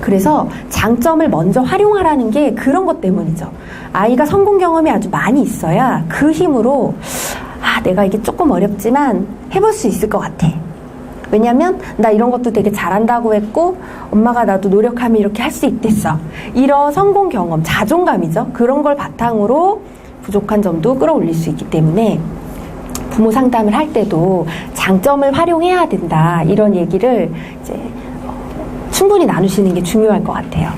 그래서 장점을 먼저 활용하라는 게 그런 것 때문이죠. 아이가 성공 경험이 아주 많이 있어야 그 힘으로 내가 이게 조금 어렵지만 해볼 수 있을 것 같아. 왜냐면 나 이런 것도 되게 잘한다고 했고 엄마가 나도 노력하면 이렇게 할 수 있댔어. 이런 성공 경험, 자존감이죠. 그런 걸 바탕으로 부족한 점도 끌어올릴 수 있기 때문에 부모 상담을 할 때도 장점을 활용해야 된다. 이런 얘기를 이제 충분히 나누시는 게 중요할 것 같아요.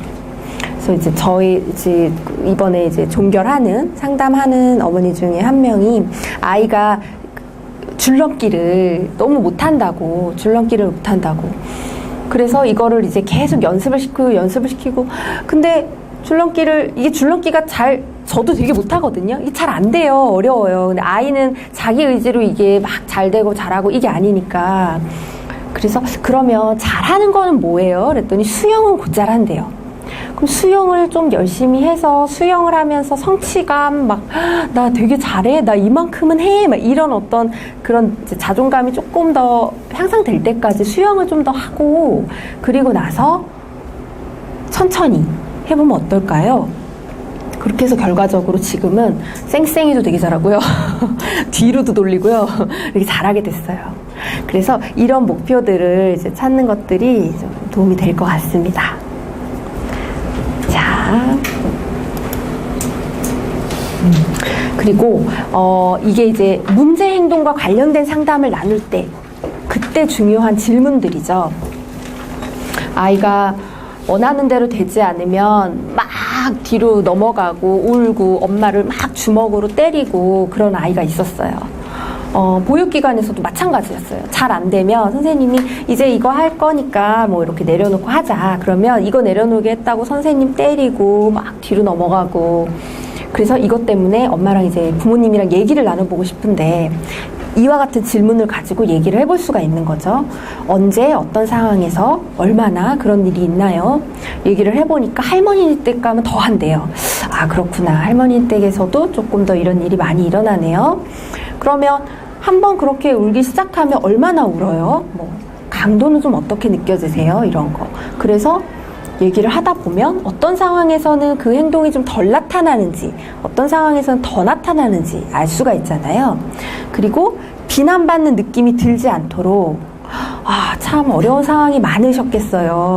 그래서 이제 저희 이제 이번에 이제 종결하는 상담하는 어머니 중에 한 명이 아이가 줄넘기를 너무 못한다고, 줄넘기를 못한다고. 그래서 이거를 이제 계속 연습을 시키고, 근데 이게 줄넘기가 저도 되게 못하거든요. 이게 잘 안 돼요. 어려워요. 근데 아이는 자기 의지로 이게 막 잘 되고 잘하고 이게 아니니까. 그래서 그러면 잘하는 거는 뭐예요? 그랬더니 수영은 곧 잘한대요. 그럼 수영을 좀 열심히 해서 수영을 하면서 성취감 나 되게 잘해, 나 이만큼은 해, 막 이런 어떤 그런 이제 자존감이 조금 더 향상될 때까지 수영을 좀 더 하고 그리고 나서 천천히 해보면 어떨까요? 그렇게 해서 결과적으로 지금은 쌩쌩이도 되게 잘하고요. 뒤로도 돌리고요. 이렇게 잘하게 됐어요. 그래서 이런 목표들을 이제 찾는 것들이 좀 도움이 될 것 같습니다. 자, 그리고 이게 이제 문제 행동과 관련된 상담을 나눌 때 그때 중요한 질문들이죠. 아이가 원하는 대로 되지 않으면 막 뒤로 넘어가고 울고 엄마를 막 주먹으로 때리고 그런 아이가 있었어요. 보육기관에서도 마찬가지였어요. 잘 안 되면 선생님이 이제 이거 할 거니까 뭐 이렇게 내려놓고 하자. 그러면 이거 내려놓게 했다고 선생님 때리고 막 뒤로 넘어가고. 그래서 이것 때문에 엄마랑 이제 부모님이랑 얘기를 나눠보고 싶은데 이와 같은 질문을 가지고 얘기를 해볼 수가 있는 거죠. 언제 어떤 상황에서 얼마나 그런 일이 있나요? 얘기를 해보니까 할머니 댁 가면 더 한대요. 아, 그렇구나. 할머니 댁에서도 조금 더 이런 일이 많이 일어나네요. 그러면 한번 그렇게 울기 시작하면 얼마나 울어요? 뭐 강도는 좀 어떻게 느껴지세요? 이런 거. 그래서 얘기를 하다 보면 어떤 상황에서는 그 행동이 좀 덜 나타나는지 어떤 상황에서는 더 나타나는지 알 수가 있잖아요. 그리고 비난받는 느낌이 들지 않도록 참 어려운 상황이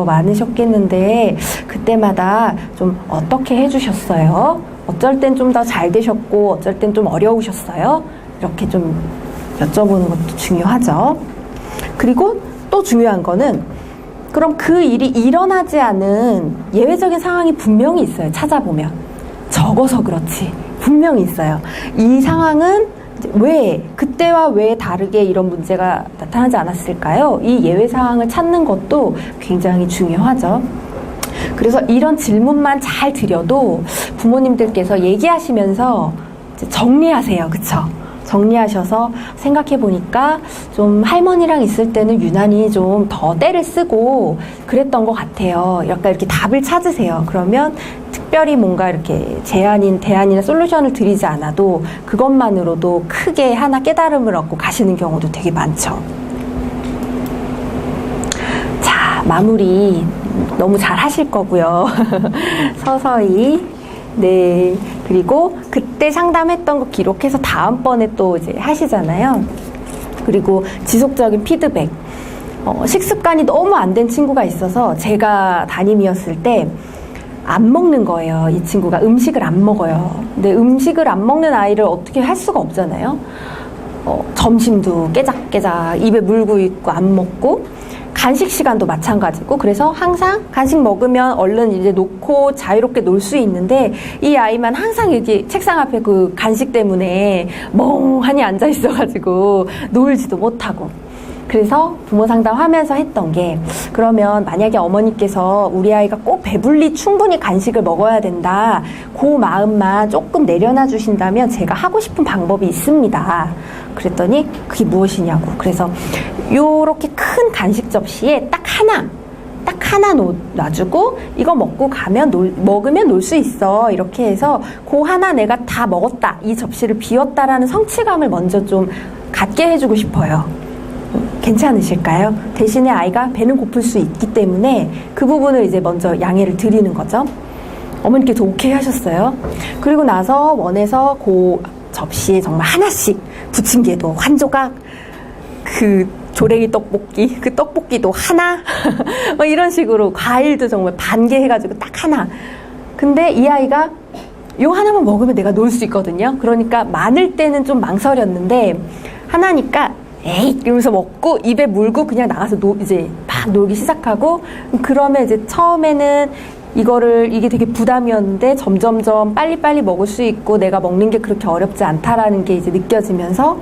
많으셨겠는데 그때마다 좀 어떻게 해주셨어요? 어쩔 땐 좀 더 잘 되셨고 어쩔 땐 좀 어려우셨어요? 이렇게 좀 여쭤보는 것도 중요하죠. 그리고 또 중요한 거는 그럼 그 일이 일어나지 않은 예외적인 상황이 분명히 있어요. 찾아보면. 적어서 그렇지. 분명히 있어요. 이 상황은 그때와 왜 다르게 이런 문제가 나타나지 않았을까요? 이 예외 상황을 찾는 것도 굉장히 중요하죠. 그래서 이런 질문만 잘 드려도 부모님들께서 얘기하시면서 정리하세요. 그쵸? 정리하셔서 생각해보니까 좀 할머니랑 있을 때는 유난히 좀 더 때를 쓰고 그랬던 것 같아요. 약간 이렇게 답을 찾으세요. 그러면 특별히 뭔가 이렇게 대안이나 솔루션을 드리지 않아도 그것만으로도 크게 하나 깨달음을 얻고 가시는 경우도 되게 많죠. 자, 마무리 너무 잘 하실 거고요. 서서히. 네. 그리고 그때 상담했던 거 기록해서 다음번에 또 이제 하시잖아요. 그리고 지속적인 피드백. 식습관이 너무 안 된 친구가 있어서 제가 담임이었을 때 안 먹는 거예요. 이 친구가 음식을 안 먹어요. 근데 음식을 안 먹는 아이를 어떻게 할 수가 없잖아요. 점심도 깨작깨작 입에 물고 있고 안 먹고 간식 시간도 마찬가지고, 그래서 항상 간식 먹으면 얼른 이제 놓고 자유롭게 놀 수 있는데, 이 아이만 항상 이렇게 책상 앞에 그 간식 때문에 멍하니 앉아 있어가지고 놀지도 못하고. 그래서 부모 상담하면서 했던 게, 그러면 만약에 어머니께서 우리 아이가 꼭 배불리 충분히 간식을 먹어야 된다, 그 마음만 조금 내려놔 주신다면 제가 하고 싶은 방법이 있습니다. 그랬더니 그게 무엇이냐고. 그래서 요렇게 큰 간식 접시에 딱 하나 놔주고, 이거 먹고 가면 먹으면 놀 수 있어, 이렇게 해서 그 하나 내가 다 먹었다, 이 접시를 비웠다라는 성취감을 먼저 좀 갖게 해주고 싶어요. 괜찮으실까요? 대신에 아이가 배는 고플 수 있기 때문에 그 부분을 이제 먼저 양해를 드리는 거죠. 어머니께서 오케이 하셨어요. 그리고 나서 원해서 그 접시에 정말 하나씩 부침개도 한 조각, 그 조랭이 떡볶이, 그 떡볶이도 하나, 뭐 이런 식으로 과일도 정말 반 개 해가지고 딱 하나. 근데 이 아이가 요 하나만 먹으면 내가 놀 수 있거든요. 그러니까 많을 때는 좀 망설였는데, 하나니까 에이 이러면서 먹고 입에 물고 그냥 나가서 이제 막 놀기 시작하고, 그러면 이제 처음에는 이게 되게 부담이었는데 점점점 빨리빨리 먹을 수 있고 내가 먹는 게 그렇게 어렵지 않다라는 게 이제 느껴지면서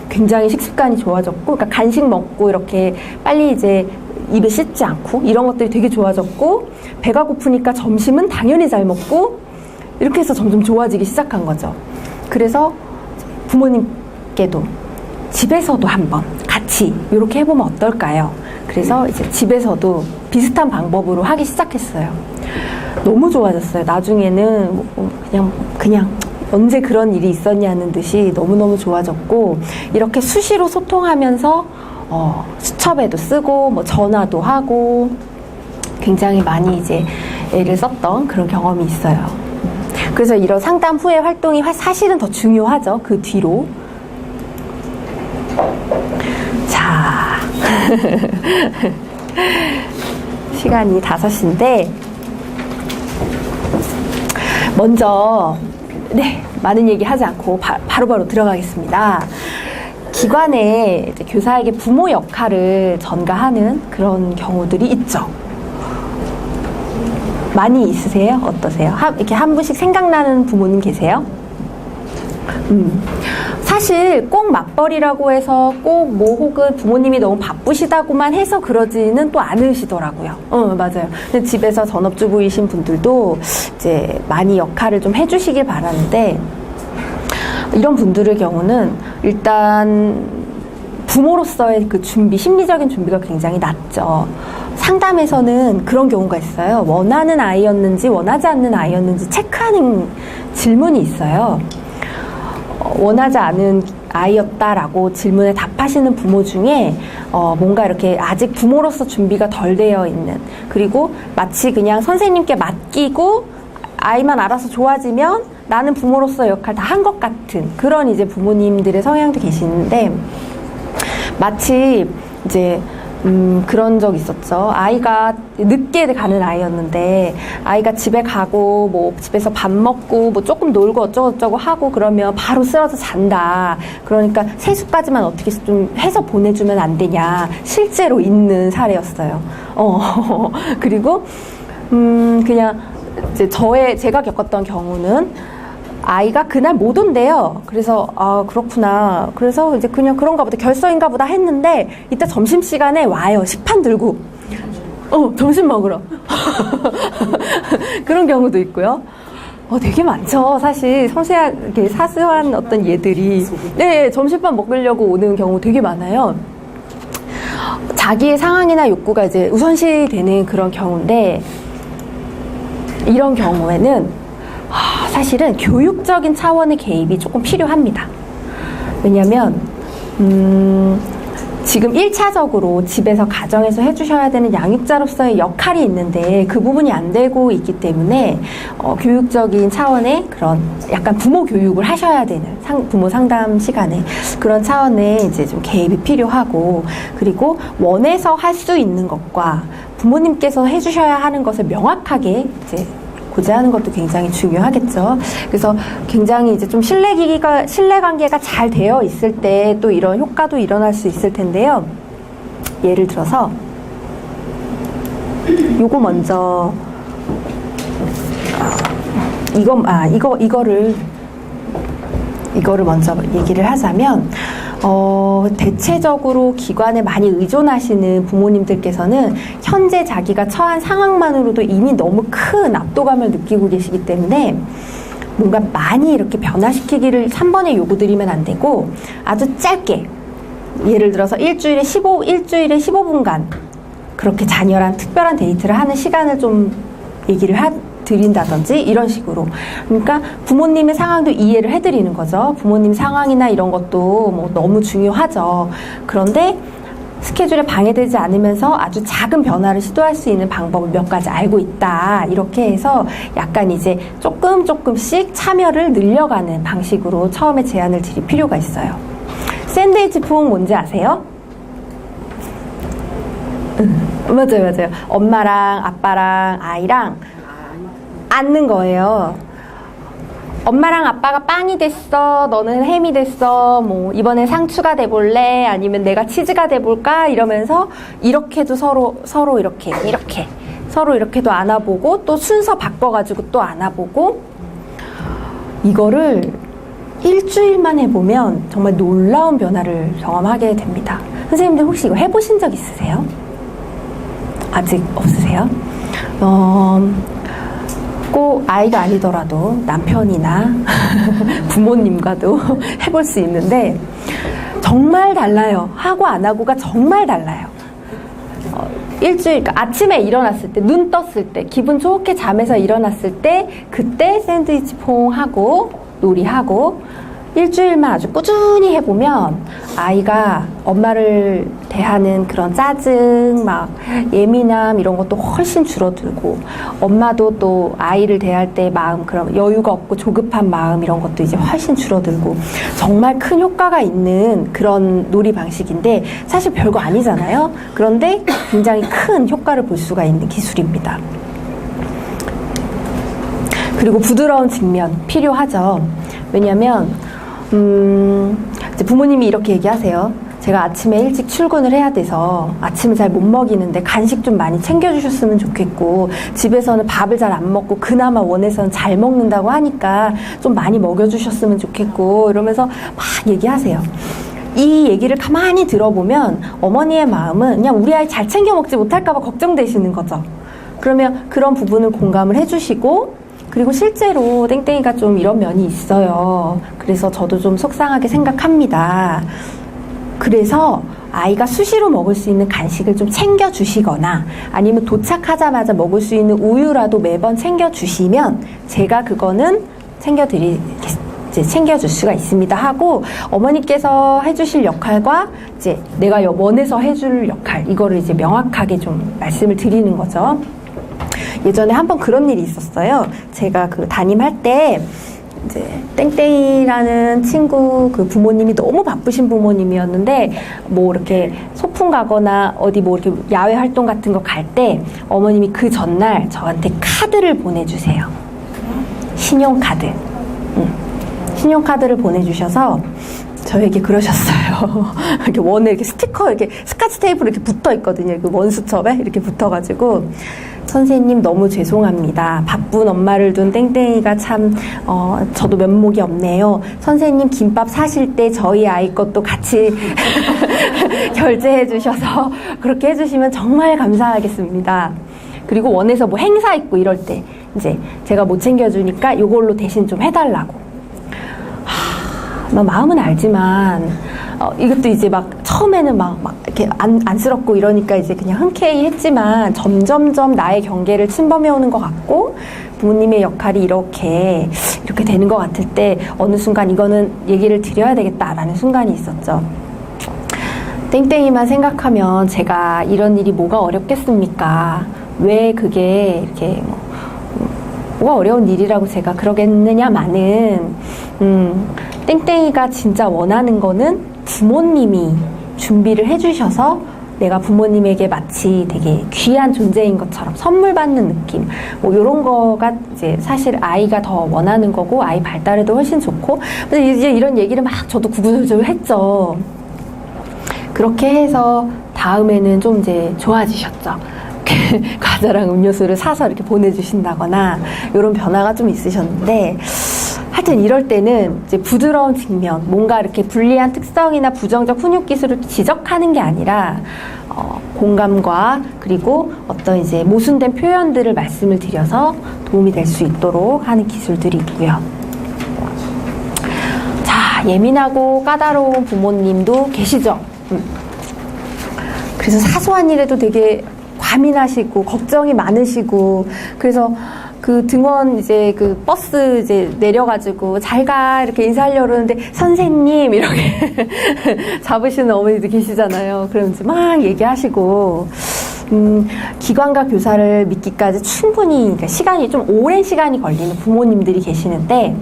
굉장히 식습관이 좋아졌고, 그러니까 간식 먹고 이렇게 빨리 이제 입에 씻지 않고 이런 것들이 되게 좋아졌고, 배가 고프니까 점심은 당연히 잘 먹고, 이렇게 해서 점점 좋아지기 시작한 거죠. 그래서 부모님께도 집에서도 한번 같이 이렇게 해보면 어떨까요? 그래서 이제 집에서도 비슷한 방법으로 하기 시작했어요. 너무 좋아졌어요. 나중에는 그냥 언제 그런 일이 있었냐는 듯이 너무너무 좋아졌고, 이렇게 수시로 소통하면서 수첩에도 쓰고 뭐 전화도 하고 굉장히 많이 이제 애를 썼던 그런 경험이 있어요. 그래서 이런 상담 후의 활동이 사실은 더 중요하죠. 그 뒤로. 자, 시간이 5시인데 먼저 많은 얘기 하지 않고 바로바로 들어가겠습니다. 기관에 이제 교사에게 부모 역할을 전가하는 그런 경우들이 있죠. 많이 있으세요? 어떠세요? 이렇게 한 분씩 생각나는 부모님 계세요? 사실 꼭 맞벌이라고 해서 꼭 뭐 혹은 부모님이 너무 바쁘시다고만 해서 그러지는 또 않으시더라고요. 맞아요. 근데 집에서 전업주부이신 분들도 이제 많이 역할을 좀 해주시길 바라는데, 이런 분들의 경우는 일단 부모로서의 그 심리적인 준비가 굉장히 낮죠. 상담에서는 그런 경우가 있어요. 원하는 아이였는지 원하지 않는 아이였는지 체크하는 질문이 있어요. 원하지 않은 아이였다라고 질문에 답하시는 부모 중에 뭔가 이렇게 아직 부모로서 준비가 덜 되어 있는, 그리고 마치 그냥 선생님께 맡기고 아이만 알아서 좋아지면 나는 부모로서 역할 다 한 것 같은 그런 이제 부모님들의 성향도 계시는데, 마치 이제 그런 적 있었죠. 아이가 늦게 가는 아이였는데, 아이가 집에 가고 뭐 집에서 밥 먹고 뭐 조금 놀고 어쩌고저쩌고 하고 그러면 바로 쓰러져 잔다. 그러니까 세수까지만 어떻게 좀 해서 보내주면 안 되냐. 실제로 있는 사례였어요. 그리고 그냥 이제 제가 겪었던 경우는 아이가 그날 못 온대요. 그래서 그렇구나. 그래서 이제 그냥 그런가 보다, 결석인가 보다 했는데, 이따 점심시간에 와요. 식판 들고 점심 먹으러. 그런 경우도 있고요. 되게 많죠. 사실 섬세하게 사소한 어떤 예들이 점심밥 먹으려고 오는 경우 되게 많아요. 자기의 상황이나 욕구가 이제 우선시 되는 그런 경우인데, 이런 경우에는 사실은 교육적인 차원의 개입이 조금 필요합니다. 왜냐하면 지금 1차적으로 집에서 가정에서 해주셔야 되는 양육자로서의 역할이 있는데 그 부분이 안 되고 있기 때문에 교육적인 차원의 그런 약간 부모 교육을 하셔야 되는 부모 상담 시간에 그런 차원의 이제 좀 개입이 필요하고, 그리고 원해서 할 수 있는 것과 부모님께서 해주셔야 하는 것을 명확하게 이제 고지하는 것도 굉장히 중요하겠죠. 그래서 굉장히 이제 좀 신뢰관계가 잘 되어 있을 때 또 이런 효과도 일어날 수 있을 텐데요. 예를 들어서 요거 먼저 이거를 먼저 얘기를 하자면, 대체적으로 기관에 많이 의존하시는 부모님들께서는 현재 자기가 처한 상황만으로도 이미 너무 큰 압도감을 느끼고 계시기 때문에 뭔가 많이 이렇게 변화시키기를 3번에 요구드리면 안 되고, 아주 짧게, 예를 들어서 일주일에 15분간 그렇게 자녀랑 특별한 데이트를 하는 시간을 좀 얘기를 드린다든지 이런 식으로. 그러니까 부모님의 상황도 이해를 해드리는 거죠. 부모님 상황이나 이런 것도 뭐 너무 중요하죠. 그런데 스케줄에 방해되지 않으면서 아주 작은 변화를 시도할 수 있는 방법을 몇 가지 알고 있다. 이렇게 해서 약간 이제 조금씩 참여를 늘려가는 방식으로 처음에 제안을 드릴 필요가 있어요. 샌드위치 퐁 뭔지 아세요? 맞아요. 엄마랑 아빠랑 아이랑 앉는 거예요. 엄마랑 아빠가 빵이 됐어, 너는 햄이 됐어, 뭐 이번에 상추가 돼볼래, 아니면 내가 치즈가 돼볼까, 이러면서 이렇게도 서로 이렇게 서로 이렇게도 안아보고, 또 순서 바꿔가지고 또 안아보고. 이거를 일주일만 해보면 정말 놀라운 변화를 경험하게 됩니다. 선생님들 혹시 이거 해보신 적 있으세요? 아직 없으세요? 꼭 아이가 아니더라도 남편이나 부모님과도 해볼 수 있는데 정말 달라요. 하고 안 하고가 정말 달라요. 일주일, 그러니까 아침에 일어났을 때, 눈 떴을 때, 기분 좋게 잠에서 일어났을 때, 그때 샌드위치 퐁 하고 놀이하고, 일주일만 아주 꾸준히 해보면 아이가 엄마를 대하는 그런 짜증, 막 예민함 이런 것도 훨씬 줄어들고, 엄마도 또 아이를 대할 때 마음, 그런 여유가 없고 조급한 마음 이런 것도 이제 훨씬 줄어들고, 정말 큰 효과가 있는 그런 놀이 방식인데 사실 별거 아니잖아요. 그런데 굉장히 큰 효과를 볼 수가 있는 기술입니다. 그리고 부드러운 직면 필요하죠. 왜냐면 이제 부모님이 이렇게 얘기하세요. 제가 아침에 일찍 출근을 해야 돼서 아침을 잘 못 먹이는데 간식 좀 많이 챙겨주셨으면 좋겠고, 집에서는 밥을 잘 안 먹고 그나마 원에서는 잘 먹는다고 하니까 좀 많이 먹여주셨으면 좋겠고, 이러면서 막 얘기하세요. 이 얘기를 가만히 들어보면 어머니의 마음은 그냥 우리 아이 잘 챙겨 먹지 못할까 봐 걱정되시는 거죠. 그러면 그런 부분을 공감을 해주시고, 그리고 실제로 땡땡이가 좀 이런 면이 있어요. 그래서 저도 좀 속상하게 생각합니다. 그래서 아이가 수시로 먹을 수 있는 간식을 좀 챙겨주시거나, 아니면 도착하자마자 먹을 수 있는 우유라도 매번 챙겨주시면 제가 그거는 챙겨줄 수가 있습니다 하고, 어머니께서 해주실 역할과 이제 내가 원해서 해줄 역할, 이거를 이제 명확하게 좀 말씀을 드리는 거죠. 예전에 한번 그런 일이 있었어요. 제가 그 담임할 때 이제 땡땡이라는 친구 그 부모님이 너무 바쁘신 부모님이었는데, 뭐 이렇게 소풍 가거나 어디 뭐 이렇게 야외 활동 같은 거 갈 때 어머님이 그 전날 저한테 카드를 보내주세요. 신용카드. 신용카드를 보내주셔서 저에게 그러셨어요. 이렇게 원에 이렇게 스티커, 이렇게 스카치 테이프로 이렇게 붙어 있거든요. 그 원수첩에 이렇게 붙어가지고, 선생님 너무 죄송합니다. 바쁜 엄마를 둔 땡땡이가 참 저도 면목이 없네요. 선생님 김밥 사실 때 저희 아이 것도 같이 결제해 주셔서 그렇게 해주시면 정말 감사하겠습니다. 그리고 원에서 뭐 행사 있고 이럴 때 이제 제가 못 챙겨주니까 이걸로 대신 좀 해달라고. 마음은 알지만 이것도 이제 막 처음에는 막 이렇게 안쓰럽고 이러니까 이제 그냥 흔쾌히 했지만, 점점점 나의 경계를 침범해 오는 것 같고, 부모님의 역할이 이렇게 되는 것 같을 때 어느 순간 이거는 얘기를 드려야 되겠다라는 순간이 있었죠. 땡땡이만 생각하면 제가 이런 일이 뭐가 어렵겠습니까? 왜 그게 이렇게 뭐가 어려운 일이라고 제가 그러겠느냐마는, 땡땡이가 진짜 원하는 거는 부모님이 준비를 해주셔서 내가 부모님에게 마치 되게 귀한 존재인 것처럼 선물 받는 느낌, 뭐 이런 거가 이제 사실 아이가 더 원하는 거고, 아이 발달에도 훨씬 좋고, 이제 이런 얘기를 막 저도 구구절절 했죠. 그렇게 해서 다음에는 좀 이제 좋아지셨죠. 이렇게 과자랑 음료수를 사서 이렇게 보내주신다거나 이런 변화가 좀 있으셨는데, 하여튼 이럴 때는 이제 부드러운 측면, 뭔가 이렇게 불리한 특성이나 부정적 훈육 기술을 지적하는 게 아니라 공감과 그리고 어떤 이제 모순된 표현들을 말씀을 드려서 도움이 될 수 있도록 하는 기술들이 있고요. 자, 예민하고 까다로운 부모님도 계시죠? 그래서 사소한 일에도 되게 과민하시고 걱정이 많으시고, 그래서 그 등원 이제 그 버스 이제 내려가지고 잘 가 이렇게 인사하려고 그러는데 선생님 이렇게 잡으시는 어머니도 계시잖아요. 그럼 이제 막 얘기하시고, 기관과 교사를 믿기까지 충분히, 그러니까 시간이 좀 오랜 시간이 걸리는 부모님들이 계시는데,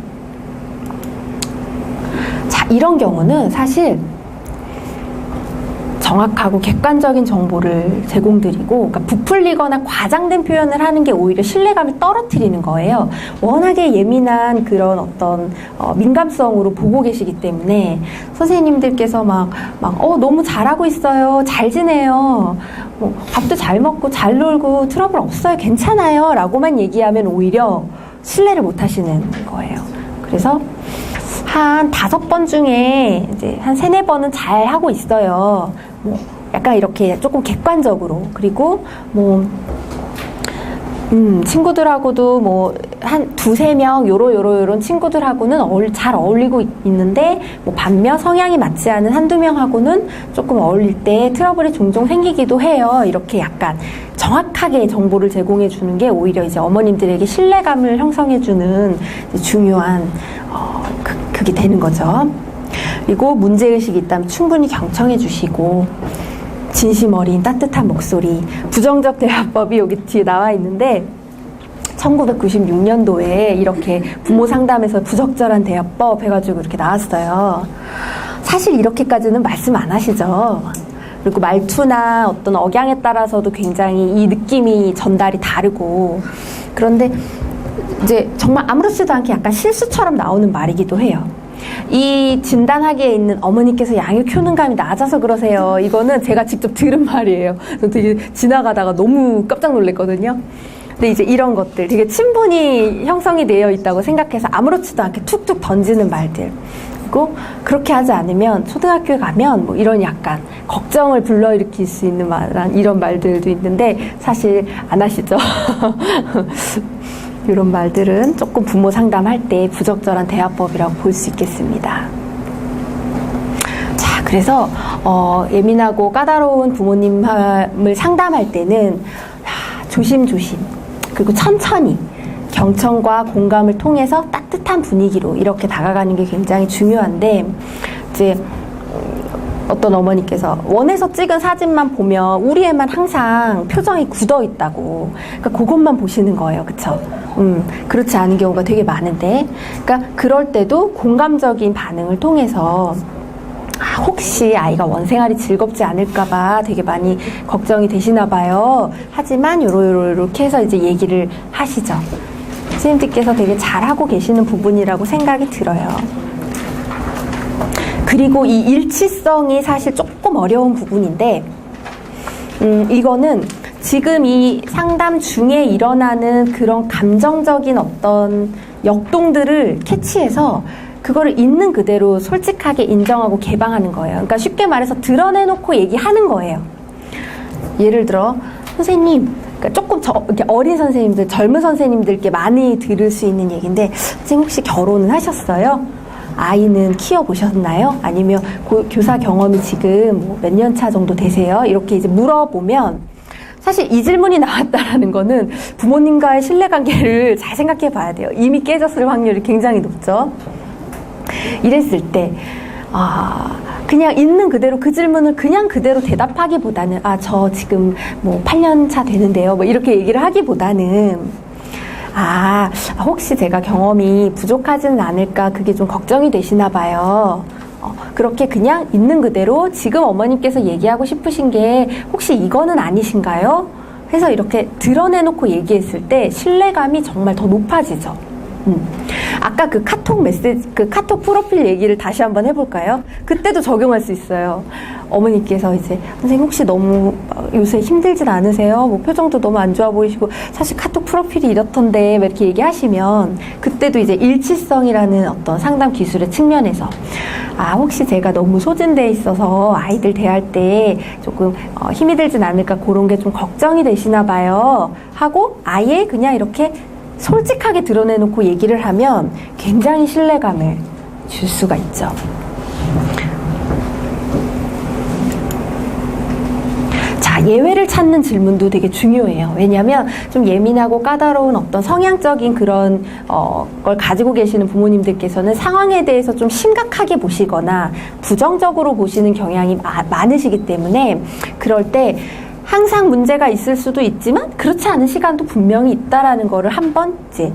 자, 이런 경우는 사실 정확하고 객관적인 정보를 제공드리고, 그러니까 부풀리거나 과장된 표현을 하는 게 오히려 신뢰감을 떨어뜨리는 거예요. 워낙에 예민한 그런 어떤 민감성으로 보고 계시기 때문에 선생님들께서 너무 잘하고 있어요, 잘 지내요, 밥도 잘 먹고 잘 놀고 트러블 없어요, 괜찮아요 라고만 얘기하면 오히려 신뢰를 못 하시는 거예요. 그래서 한 5번 중에 이제 한 3, 4번은 잘 하고 있어요. 약간 이렇게 조금 객관적으로. 그리고 친구들하고도 한 2, 3명 요런 친구들하고는 잘 어울리고 있는데, 반면 성향이 맞지 않은 1, 2명하고는 조금 어울릴 때 트러블이 종종 생기기도 해요. 이렇게 약간 정확하게 정보를 제공해 주는 게 오히려 이제 어머님들에게 신뢰감을 형성해 주는 중요한 그게 되는 거죠. 그리고 문제의식이 있다면 충분히 경청해 주시고, 진심 어린 따뜻한 목소리, 부정적 대화법이 여기 뒤에 나와 있는데 1996년도에 이렇게 부모 상담에서 부적절한 대화법 해가지고 이렇게 나왔어요. 사실 이렇게까지는 말씀 안 하시죠. 그리고 말투나 어떤 억양에 따라서도 굉장히 이 느낌이 전달이 다르고, 그런데 이제 정말 아무렇지도 않게 약간 실수처럼 나오는 말이기도 해요. 이 진단하기에 있는 어머니께서 양육 효능감이 낮아서 그러세요. 이거는 제가 직접 들은 말이에요. 되게 지나가다가 너무 깜짝 놀랐거든요. 근데 이제 이런 것들 되게 친분이 형성이 되어 있다고 생각해서 아무렇지도 않게 툭툭 던지는 말들, 그리고 그렇게 하지 않으면 초등학교에 가면 이런 약간 걱정을 불러일으킬 수 있는 이런 말들도 있는데 사실 안 하시죠. 이런 말들은 조금 부모 상담할 때 부적절한 대화법이라고 볼 수 있겠습니다. 자, 그래서 예민하고 까다로운 부모님을 상담할 때는 조심조심, 그리고 천천히 경청과 공감을 통해서 따뜻한 분위기로 이렇게 다가가는 게 굉장히 중요한데, 이제 어떤 어머니께서 원해서 찍은 사진만 보면 우리 애만 항상 표정이 굳어 있다고, 그러니까 그것만 보시는 거예요. 그쵸? 그렇지 않은 경우가 되게 많은데, 그러니까 그럴 때도 공감적인 반응을 통해서 혹시 아이가 원생활이 즐겁지 않을까봐 되게 많이 걱정이 되시나 봐요. 하지만 요렇게 해서 이제 얘기를 하시죠. 선생님들께서 되게 잘하고 계시는 부분이라고 생각이 들어요. 그리고 이 일치성이 사실 조금 어려운 부분인데, 이거는 지금 이 상담 중에 일어나는 그런 감정적인 어떤 역동들을 캐치해서 그거를 있는 그대로 솔직하게 인정하고 개방하는 거예요. 그러니까 쉽게 말해서 드러내놓고 얘기하는 거예요. 예를 들어, 선생님, 그러니까 조금 이렇게 어린 선생님들, 젊은 선생님들께 많이 들을 수 있는 얘기인데, 선생님 혹시 결혼은 하셨어요? 아이는 키워보셨나요? 아니면 교사 경험이 지금 몇 년 차 정도 되세요? 이렇게 이제 물어보면, 사실 이 질문이 나왔다라는 거는 부모님과의 신뢰관계를 잘 생각해 봐야 돼요. 이미 깨졌을 확률이 굉장히 높죠. 이랬을 때 그냥 있는 그대로 그 질문을 그냥 그대로 대답하기보다는 저 지금 8년 차 되는데요, 이렇게 얘기를 하기보다는 혹시 제가 경험이 부족하지는 않을까, 그게 좀 걱정이 되시나 봐요. 그렇게 그냥 있는 그대로 지금 어머님께서 얘기하고 싶으신 게 혹시 이거는 아니신가요? 해서 이렇게 드러내놓고 얘기했을 때 신뢰감이 정말 더 높아지죠. 아까 그 카톡 메시지, 그 카톡 프로필 얘기를 다시 한번 해볼까요? 그때도 적용할 수 있어요. 어머니께서 이제 선생님 혹시 너무 요새 힘들진 않으세요? 뭐 표정도 너무 안 좋아 보이시고 사실 카톡 프로필이 이렇던데 이렇게 얘기하시면 그때도 이제 일치성이라는 어떤 상담 기술의 측면에서 혹시 제가 너무 소진돼 있어서 아이들 대할 때 조금 힘이 들진 않을까 그런 게 좀 걱정이 되시나 봐요 하고 아예 그냥 이렇게 솔직하게 드러내놓고 얘기를 하면 굉장히 신뢰감을 줄 수가 있죠. 자, 예외를 찾는 질문도 되게 중요해요. 왜냐하면 좀 예민하고 까다로운 어떤 성향적인 그런 걸 가지고 계시는 부모님들께서는 상황에 대해서 좀 심각하게 보시거나 부정적으로 보시는 경향이 많으시기 때문에 그럴 때 항상 문제가 있을 수도 있지만 그렇지 않은 시간도 분명히 있다라는 거를 한번 이제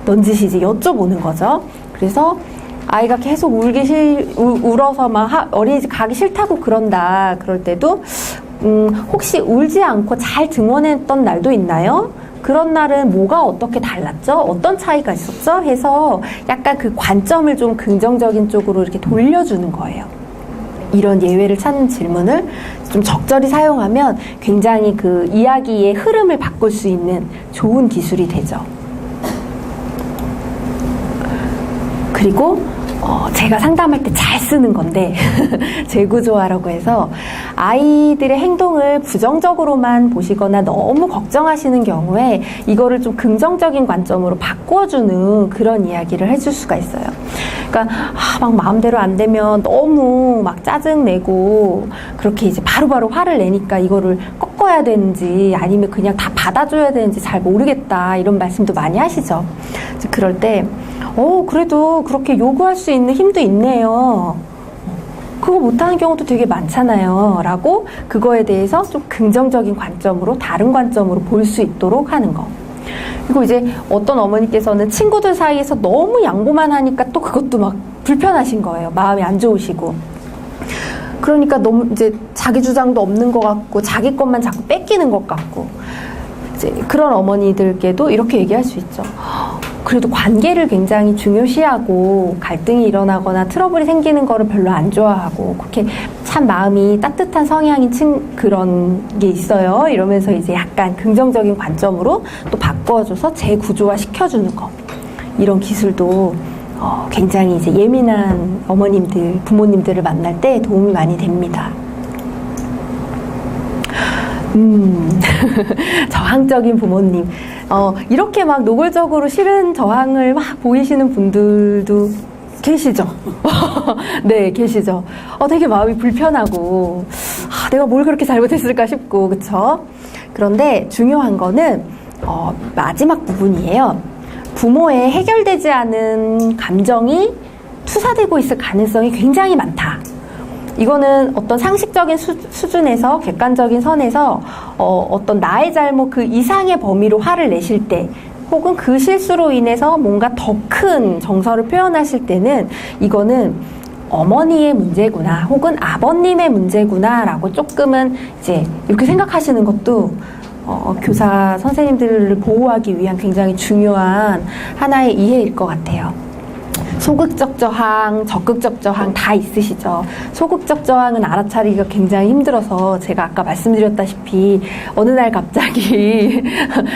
넌지시 여쭤보는 거죠. 그래서 아이가 계속 울어서 막 어린이집 가기 싫다고 그런다. 그럴 때도 혹시 울지 않고 잘 등원했던 날도 있나요? 그런 날은 뭐가 어떻게 달랐죠? 어떤 차이가 있었죠? 해서 약간 그 관점을 좀 긍정적인 쪽으로 이렇게 돌려주는 거예요. 이런 예외를 찾는 질문을 좀 적절히 사용하면 굉장히 그 이야기의 흐름을 바꿀 수 있는 좋은 기술이 되죠. 그리고 제가 상담할 때 잘 쓰는 건데 재구조화라고 해서 아이들의 행동을 부정적으로만 보시거나 너무 걱정하시는 경우에 이거를 좀 긍정적인 관점으로 바꿔주는 그런 이야기를 해줄 수가 있어요. 그러니까 막 마음대로 안 되면 너무 막 짜증내고 그렇게 이제 바로바로 화를 내니까 이거를 꺾어야 되는지 아니면 그냥 다 받아줘야 되는지 잘 모르겠다 이런 말씀도 많이 하시죠. 그럴 때 그래도 그렇게 요구할 수 있는 힘도 있네요. 그거 못하는 경우도 되게 많잖아요. 라고 그거에 대해서 좀 긍정적인 관점으로 다른 관점으로 볼 수 있도록 하는 거. 그리고 이제 어떤 어머니께서는 친구들 사이에서 너무 양보만 하니까 또 그것도 막 불편하신 거예요. 마음이 안 좋으시고. 그러니까 너무 이제 자기 주장도 없는 것 같고 자기 것만 자꾸 뺏기는 것 같고 이제 그런 어머니들께도 이렇게 얘기할 수 있죠. 그래도 관계를 굉장히 중요시하고 갈등이 일어나거나 트러블이 생기는 거를 별로 안 좋아하고 그렇게 참 마음이 따뜻한 성향인 그런 게 있어요. 이러면서 이제 약간 긍정적인 관점으로 또 바꿔줘서 재구조화 시켜주는 거. 이런 기술도 굉장히 이제 예민한 어머님들, 부모님들을 만날 때 도움이 많이 됩니다. 저항적인 부모님. 이렇게 막 노골적으로 싫은 저항을 막 보이시는 분들도 계시죠? 네, 계시죠? 되게 마음이 불편하고, 내가 뭘 그렇게 잘못했을까 싶고, 그쵸? 그런데 중요한 거는, 마지막 부분이에요. 부모의 해결되지 않은 감정이 투사되고 있을 가능성이 굉장히 많다. 이거는 어떤 상식적인 수준에서 객관적인 선에서 어떤 나의 잘못 그 이상의 범위로 화를 내실 때 혹은 그 실수로 인해서 뭔가 더 큰 정서를 표현하실 때는 이거는 어머니의 문제구나 혹은 아버님의 문제구나 라고 조금은 이제 이렇게 생각하시는 것도 교사 선생님들을 보호하기 위한 굉장히 중요한 하나의 이해일 것 같아요. 소극적 저항, 적극적 저항 다 있으시죠. 소극적 저항은 알아차리기가 굉장히 힘들어서 제가 아까 말씀드렸다시피 어느 날 갑자기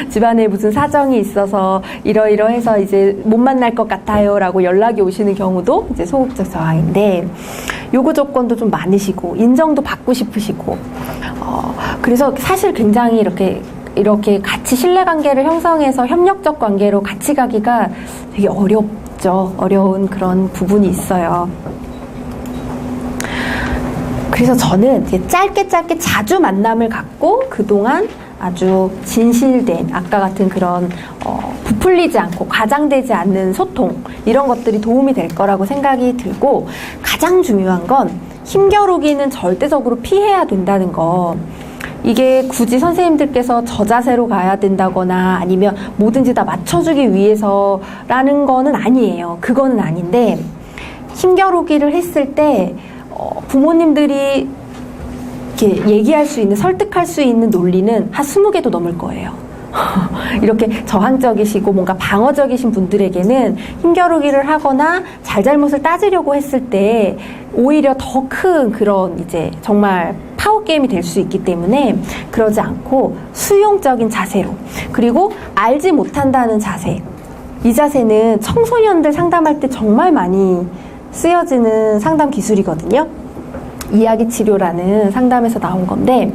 집안에 무슨 사정이 있어서 이러이러해서 이제 못 만날 것 같아요 라고 연락이 오시는 경우도 이제 소극적 저항인데 요구 조건도 좀 많으시고 인정도 받고 싶으시고 그래서 사실 굉장히 이렇게 같이 신뢰관계를 형성해서 협력적 관계로 같이 가기가 되게 어려운 그런 부분이 있어요. 그래서 저는 짧게 자주 만남을 갖고 그동안 아주 진실된 아까 같은 그런 부풀리지 않고 과장되지 않는 소통 이런 것들이 도움이 될 거라고 생각이 들고 가장 중요한 건 힘겨루기는 절대적으로 피해야 된다는 거. 이게 굳이 선생님들께서 저자세로 가야 된다거나 아니면 뭐든지 다 맞춰주기 위해서라는 거는 아니에요. 그거는 아닌데 힘겨루기를 했을 때 부모님들이 이렇게 얘기할 수 있는 설득할 수 있는 논리는 한 20개도 넘을 거예요. 이렇게 저항적이시고 뭔가 방어적이신 분들에게는 힘겨루기를 하거나 잘잘못을 따지려고 했을 때 오히려 더 큰 그런 이제 정말 파워 게임이 될 수 있기 때문에 그러지 않고 수용적인 자세로, 그리고 알지 못한다는 자세. 이 자세는 청소년들 상담할 때 정말 많이 쓰여지는 상담 기술이거든요. 이야기 치료라는 상담에서 나온 건데,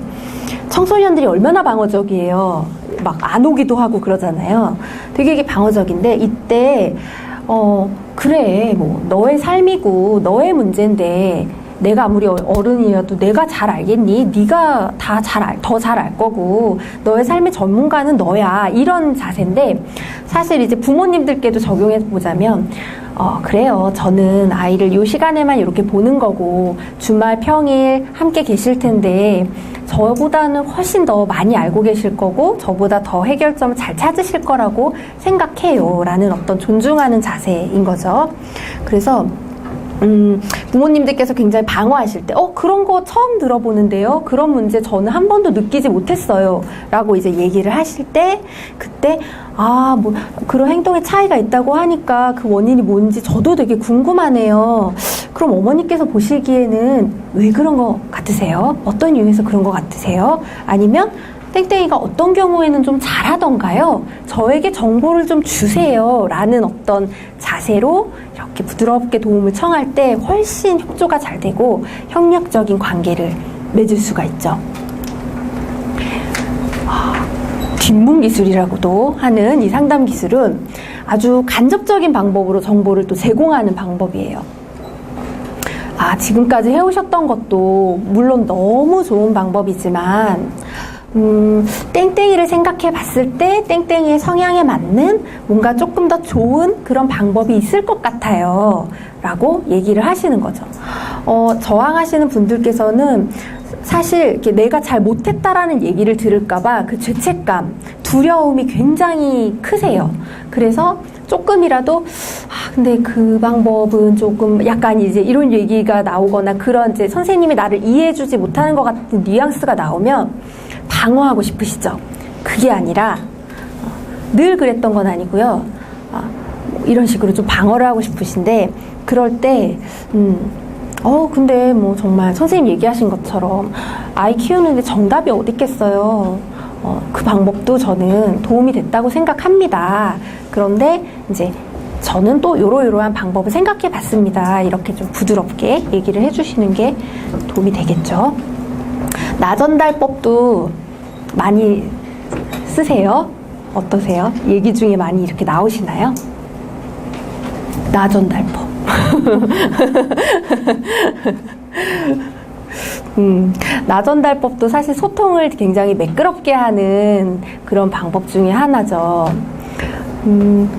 청소년들이 얼마나 방어적이에요. 막 안 오기도 하고 그러잖아요. 되게 방어적인데, 이때 그래, 뭐 너의 삶이고 너의 문제인데 내가 아무리 어른이어도 내가 잘 알겠니? 네가 더 잘 알 거고 너의 삶의 전문가는 너야. 이런 자세인데, 사실 이제 부모님들께도 적용해 보자면 그래요. 저는 아이를 요 시간에만 이렇게 보는 거고 주말 평일 함께 계실 텐데 저보다는 훨씬 더 많이 알고 계실 거고 저보다 더 해결점을 잘 찾으실 거라고 생각해요. 라는 어떤 존중하는 자세인 거죠. 그래서 부모님들께서 굉장히 방어하실 때, 그런 거 처음 들어보는데요? 그런 문제 저는 한 번도 느끼지 못했어요. 라고 이제 얘기를 하실 때, 그때, 뭐, 그런 행동의 차이가 있다고 하니까 그 원인이 뭔지 저도 되게 궁금하네요. 그럼 어머니께서 보시기에는 왜 그런 거 같으세요? 어떤 이유에서 그런 거 같으세요? 아니면, 땡땡이가 어떤 경우에는 좀 잘하던가요? 저에게 정보를 좀 주세요. 라는 어떤 자세로 이렇게 부드럽게 도움을 청할 때 훨씬 협조가 잘 되고 협력적인 관계를 맺을 수가 있죠. 뒷문 기술이라고도 하는 이 상담 기술은 아주 간접적인 방법으로 정보를 또 제공하는 방법이에요. 지금까지 해오셨던 것도 물론 너무 좋은 방법이지만 땡땡이를 생각해 봤을 때 땡땡이의 성향에 맞는 뭔가 조금 더 좋은 그런 방법이 있을 것 같아요. 라고 얘기를 하시는 거죠. 저항하시는 분들께서는 사실 이렇게 내가 잘 못했다라는 얘기를 들을까봐 그 죄책감, 두려움이 굉장히 크세요. 그래서 조금이라도 근데 그 방법은 조금 약간 이제 이런 얘기가 나오거나 그런 이제 선생님이 나를 이해해주지 못하는 것 같은 뉘앙스가 나오면 방어하고 싶으시죠? 그게 아니라 늘 그랬던 건 아니고요. 이런 식으로 좀 방어를 하고 싶으신데 그럴 때 근데 뭐 정말 선생님 얘기하신 것처럼 아이 키우는데 정답이 어디 있겠어요. 그 방법도 저는 도움이 됐다고 생각합니다. 그런데 이제 저는 또 요러요러한 방법을 생각해 봤습니다. 이렇게 좀 부드럽게 얘기를 해주시는 게 도움이 되겠죠. 나전달법도 많이 쓰세요? 어떠세요? 얘기 중에 많이 이렇게 나오시나요? 나전달법. 나전달법도 사실 소통을 굉장히 매끄럽게 하는 그런 방법 중에 하나죠.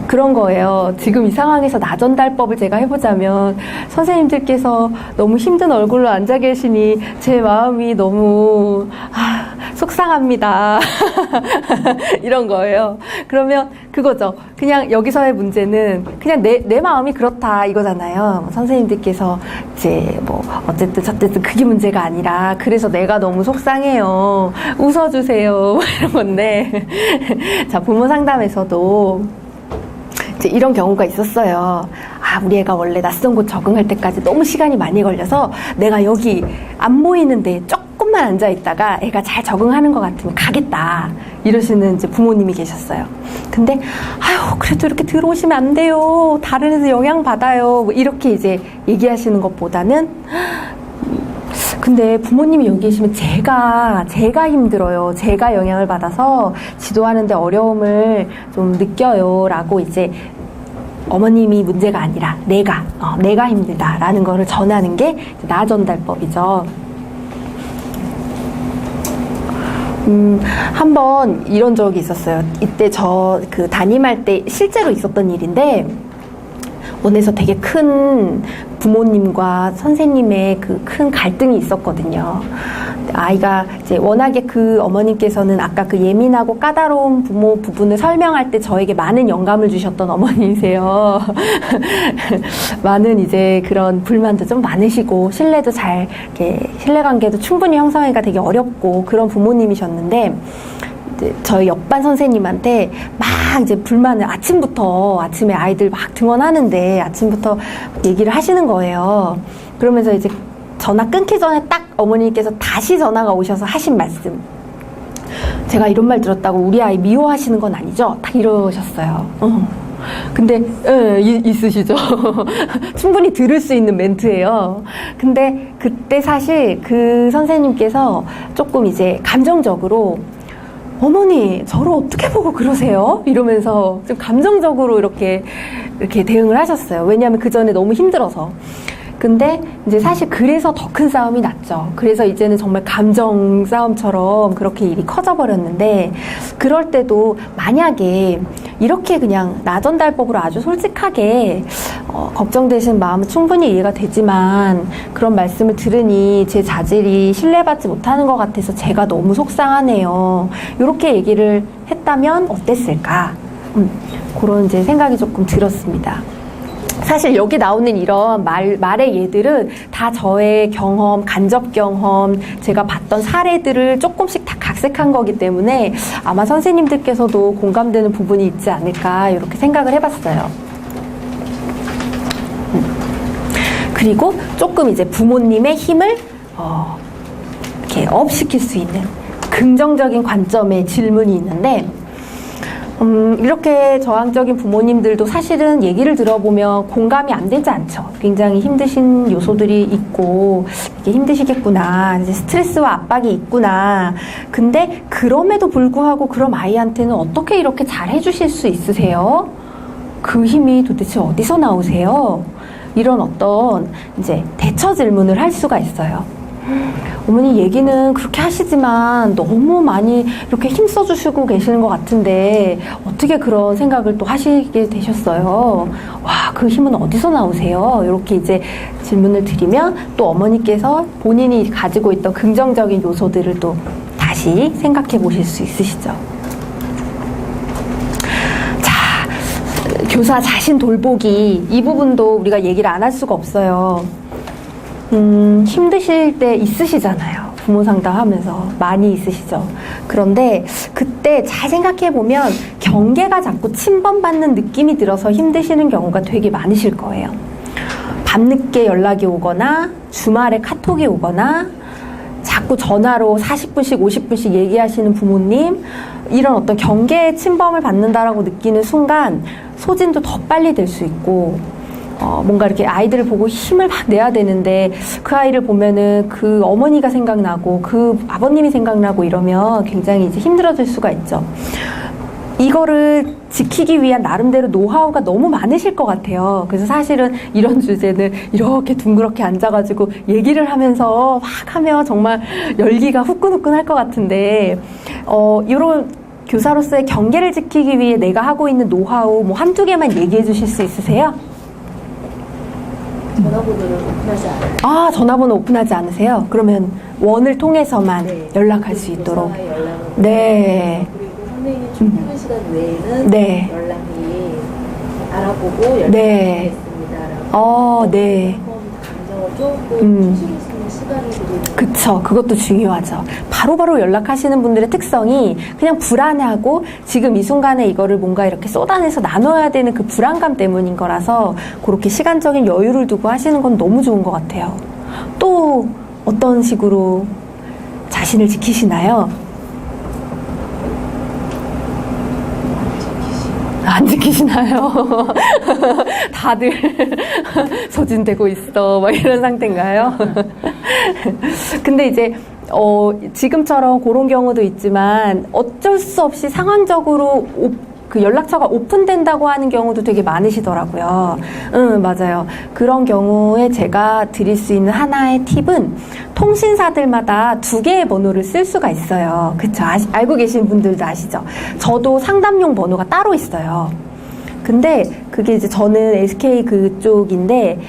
그런 거예요. 지금 이 상황에서 나전달법을 제가 해보자면 선생님들께서 너무 힘든 얼굴로 앉아 계시니 제 마음이 너무 속상합니다. 이런 거예요. 그러면 그거죠. 그냥 여기서의 문제는 그냥 내 마음이 그렇다 이거잖아요. 선생님들께서 이제 뭐 어쨌든 저쨌든 그게 문제가 아니라 그래서 내가 너무 속상해요. 웃어주세요. 이런 건데 자, 부모 상담에서도 이제 이런 경우가 있었어요. 우리 애가 원래 낯선 곳 적응할 때까지 너무 시간이 많이 걸려서 내가 여기 안 보이는데 조금만 앉아 있다가 애가 잘 적응하는 것 같으면 가겠다. 이러시는 이제 부모님이 계셨어요. 근데 그래도 이렇게 들어오시면 안 돼요. 다른 애들 영향 받아요. 뭐 이렇게 이제 얘기하시는 것보다는 근데 부모님이 여기 계시면 제가 힘들어요. 제가 영향을 받아서 지도하는데 어려움을 좀 느껴요. 라고 이제 어머님이 문제가 아니라 내가 힘들다라는 거를 전하는 게 나전달법이죠. 한번 이런 적이 있었어요. 이때 저 담임할 때 실제로 있었던 일인데 원에서 되게 큰 부모님과 선생님의 그 큰 갈등이 있었거든요. 아이가 이제 워낙에 그 어머님께서는 아까 그 예민하고 까다로운 부모 부분을 설명할 때 저에게 많은 영감을 주셨던 어머니세요. 많은 이제 그런 불만도 좀 많으시고 신뢰도 잘 이렇게 신뢰관계도 충분히 형성하기가 되게 어렵고 그런 부모님이셨는데 이제 저희 옆반 선생님한테 막 이제 불만을 아침에 아이들 막 등원하는데 아침부터 얘기를 하시는 거예요. 그러면서 이제 전화 끊기 전에 딱 어머니께서 다시 전화가 오셔서 하신 말씀. 제가 이런 말 들었다고 우리 아이 미워하시는 건 아니죠? 딱 이러셨어요. 근데 있으시죠. 충분히 들을 수 있는 멘트예요. 근데 그때 사실 그 선생님께서 조금 이제 감정적으로 어머니 저를 어떻게 보고 그러세요? 이러면서 좀 감정적으로 이렇게 대응을 하셨어요. 왜냐하면 그 전에 너무 힘들어서. 근데 이제 사실 그래서 더 큰 싸움이 났죠. 그래서 이제는 정말 감정 싸움처럼 그렇게 일이 커져버렸는데, 그럴 때도 만약에 이렇게 그냥 나전달법으로 아주 솔직하게 걱정되시는 마음은 충분히 이해가 되지만, 그런 말씀을 들으니 제 자질이 신뢰받지 못하는 것 같아서 제가 너무 속상하네요. 이렇게 얘기를 했다면 어땠을까? 그런 이제 생각이 조금 들었습니다. 사실 여기 나오는 이런 말의 예들은 다 저의 경험, 간접 경험, 제가 봤던 사례들을 조금씩 다 각색한 거기 때문에 아마 선생님들께서도 공감되는 부분이 있지 않을까 이렇게 생각을 해봤어요. 그리고 조금 이제 부모님의 힘을 이렇게 업시킬 수 있는 긍정적인 관점의 질문이 있는데, 이렇게 저항적인 부모님들도 사실은 얘기를 들어보면 공감이 안 되지 않죠. 굉장히 힘드신 요소들이 있고, 이게 힘드시겠구나. 이제 스트레스와 압박이 있구나. 근데 그럼에도 불구하고 그럼 아이한테는 어떻게 이렇게 잘 해주실 수 있으세요? 그 힘이 도대체 어디서 나오세요? 이런 어떤 이제 대처 질문을 할 수가 있어요. 어머니 얘기는 그렇게 하시지만 너무 많이 이렇게 힘써주시고 계시는 것 같은데 어떻게 그런 생각을 또 하시게 되셨어요? 와, 그 힘은 어디서 나오세요? 이렇게 이제 질문을 드리면 또 어머니께서 본인이 가지고 있던 긍정적인 요소들을 또 다시 생각해 보실 수 있으시죠. 자, 교사 자신 돌보기, 이 부분도 우리가 얘기를 안 할 수가 없어요. 힘드실 때 있으시잖아요. 부모 상담하면서 많이 있으시죠. 그런데 그때 잘 생각해보면 경계가 자꾸 침범받는 느낌이 들어서 힘드시는 경우가 되게 많으실 거예요. 밤늦게 연락이 오거나 주말에 카톡이 오거나 자꾸 전화로 40분씩 50분씩 얘기하시는 부모님, 이런 어떤 경계의 침범을 받는다라고 느끼는 순간 소진도 더 빨리 될 수 있고, 뭔가 이렇게 아이들을 보고 힘을 막 내야 되는데 그 아이를 보면은 그 어머니가 생각나고 그 아버님이 생각나고 이러면 굉장히 이제 힘들어질 수가 있죠. 이거를 지키기 위한 나름대로 노하우가 너무 많으실 것 같아요. 그래서 사실은 이런 주제는 이렇게 둥그렇게 앉아가지고 얘기를 하면서 막 하면 정말 열기가 후끈후끈할 것 같은데, 이런 교사로서의 경계를 지키기 위해 내가 하고 있는 노하우 뭐 한두 개만 얘기해 주실 수 있으세요? 전화번호를 오픈하지 않아요. 아, 전화번호 오픈하지 않으세요? 그러면 원을 통해서만 네. 연락할 수 있도록. 교사와의 연락을 네. 그리고 선생님 출퇴근 시간 외에는 네. 연락이 알아보고 연락이 네. 됐습니다라고. 네. 감정을 조금 추스릴 수 있는 시간을 드리는. 그쵸. 그것도 중요하죠. 바로바로 연락하시는 분들의 특성이 그냥 불안하고 지금 이 순간에 이거를 뭔가 이렇게 쏟아내서 나눠야 되는 그 불안감 때문인 거라서 그렇게 시간적인 여유를 두고 하시는 건 너무 좋은 것 같아요. 또 어떤 식으로 자신을 지키시나요? 안 지키시나요? 다들 소진되고 있어 막 이런 상태인가요? 근데 이제 지금처럼 그런 경우도 있지만 어쩔 수 없이 상황적으로 그 연락처가 오픈된다고 하는 경우도 되게 많으시더라고요. 맞아요. 그런 경우에 제가 드릴 수 있는 하나의 팁은 통신사들마다 2개의 번호를 쓸 수가 있어요. 그쵸? 알고 계신 분들도 아시죠? 저도 상담용 번호가 따로 있어요. 근데 그게 이제 저는 SK 그쪽인데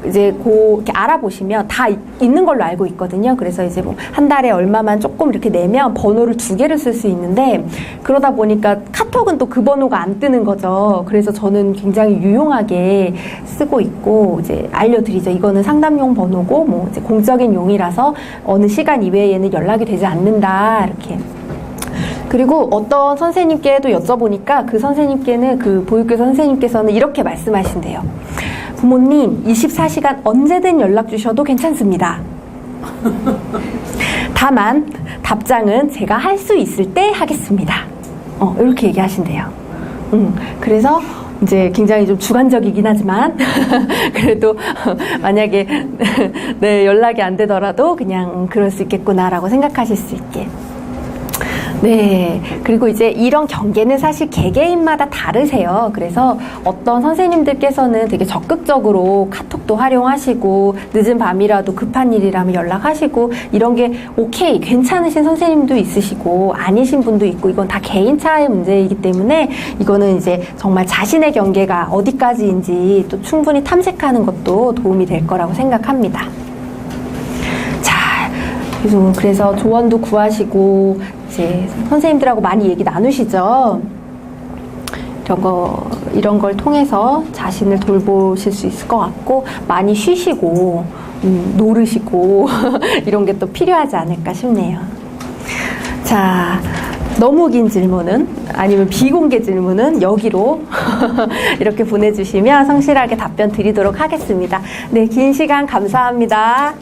이제 이렇게 알아보시면 다 있는 걸로 알고 있거든요. 그래서 이제 뭐 한 달에 얼마만 조금 이렇게 내면 번호를 2개를 쓸 수 있는데, 그러다 보니까 카톡은 또 그 번호가 안 뜨는 거죠. 그래서 저는 굉장히 유용하게 쓰고 있고 이제 알려드리죠. 이거는 상담용 번호고 뭐 이제 공적인 용이라서 어느 시간 이외에는 연락이 되지 않는다 이렇게. 그리고 어떤 선생님께도 여쭤보니까 그 선생님께는 그 보육교사 선생님께서는 이렇게 말씀하신대요. 부모님 24시간 언제든 연락 주셔도 괜찮습니다. 다만 답장은 제가 할 수 있을 때 하겠습니다. 이렇게 얘기하신대요. 그래서 이제 굉장히 좀 주관적이긴 하지만 그래도 만약에 네, 연락이 안 되더라도 그냥 그럴 수 있겠구나라고 생각하실 수 있게. 네. 그리고 이제 이런 경계는 사실 개개인마다 다르세요. 그래서 어떤 선생님들께서는 되게 적극적으로 카톡도 활용하시고 늦은 밤이라도 급한 일이라면 연락하시고 이런 게 오케이, 괜찮으신 선생님도 있으시고 아니신 분도 있고 이건 다 개인차의 문제이기 때문에 이거는 이제 정말 자신의 경계가 어디까지인지 또 충분히 탐색하는 것도 도움이 될 거라고 생각합니다. 그래서 조언도 구하시고 이제 선생님들하고 많이 얘기 나누시죠. 이런 걸 통해서 자신을 돌보실 수 있을 것 같고 많이 쉬시고 노르시고 이런 게 또 필요하지 않을까 싶네요. 자, 너무 긴 질문은 아니면 비공개 질문은 여기로 이렇게 보내주시면 성실하게 답변 드리도록 하겠습니다. 네, 긴 시간 감사합니다.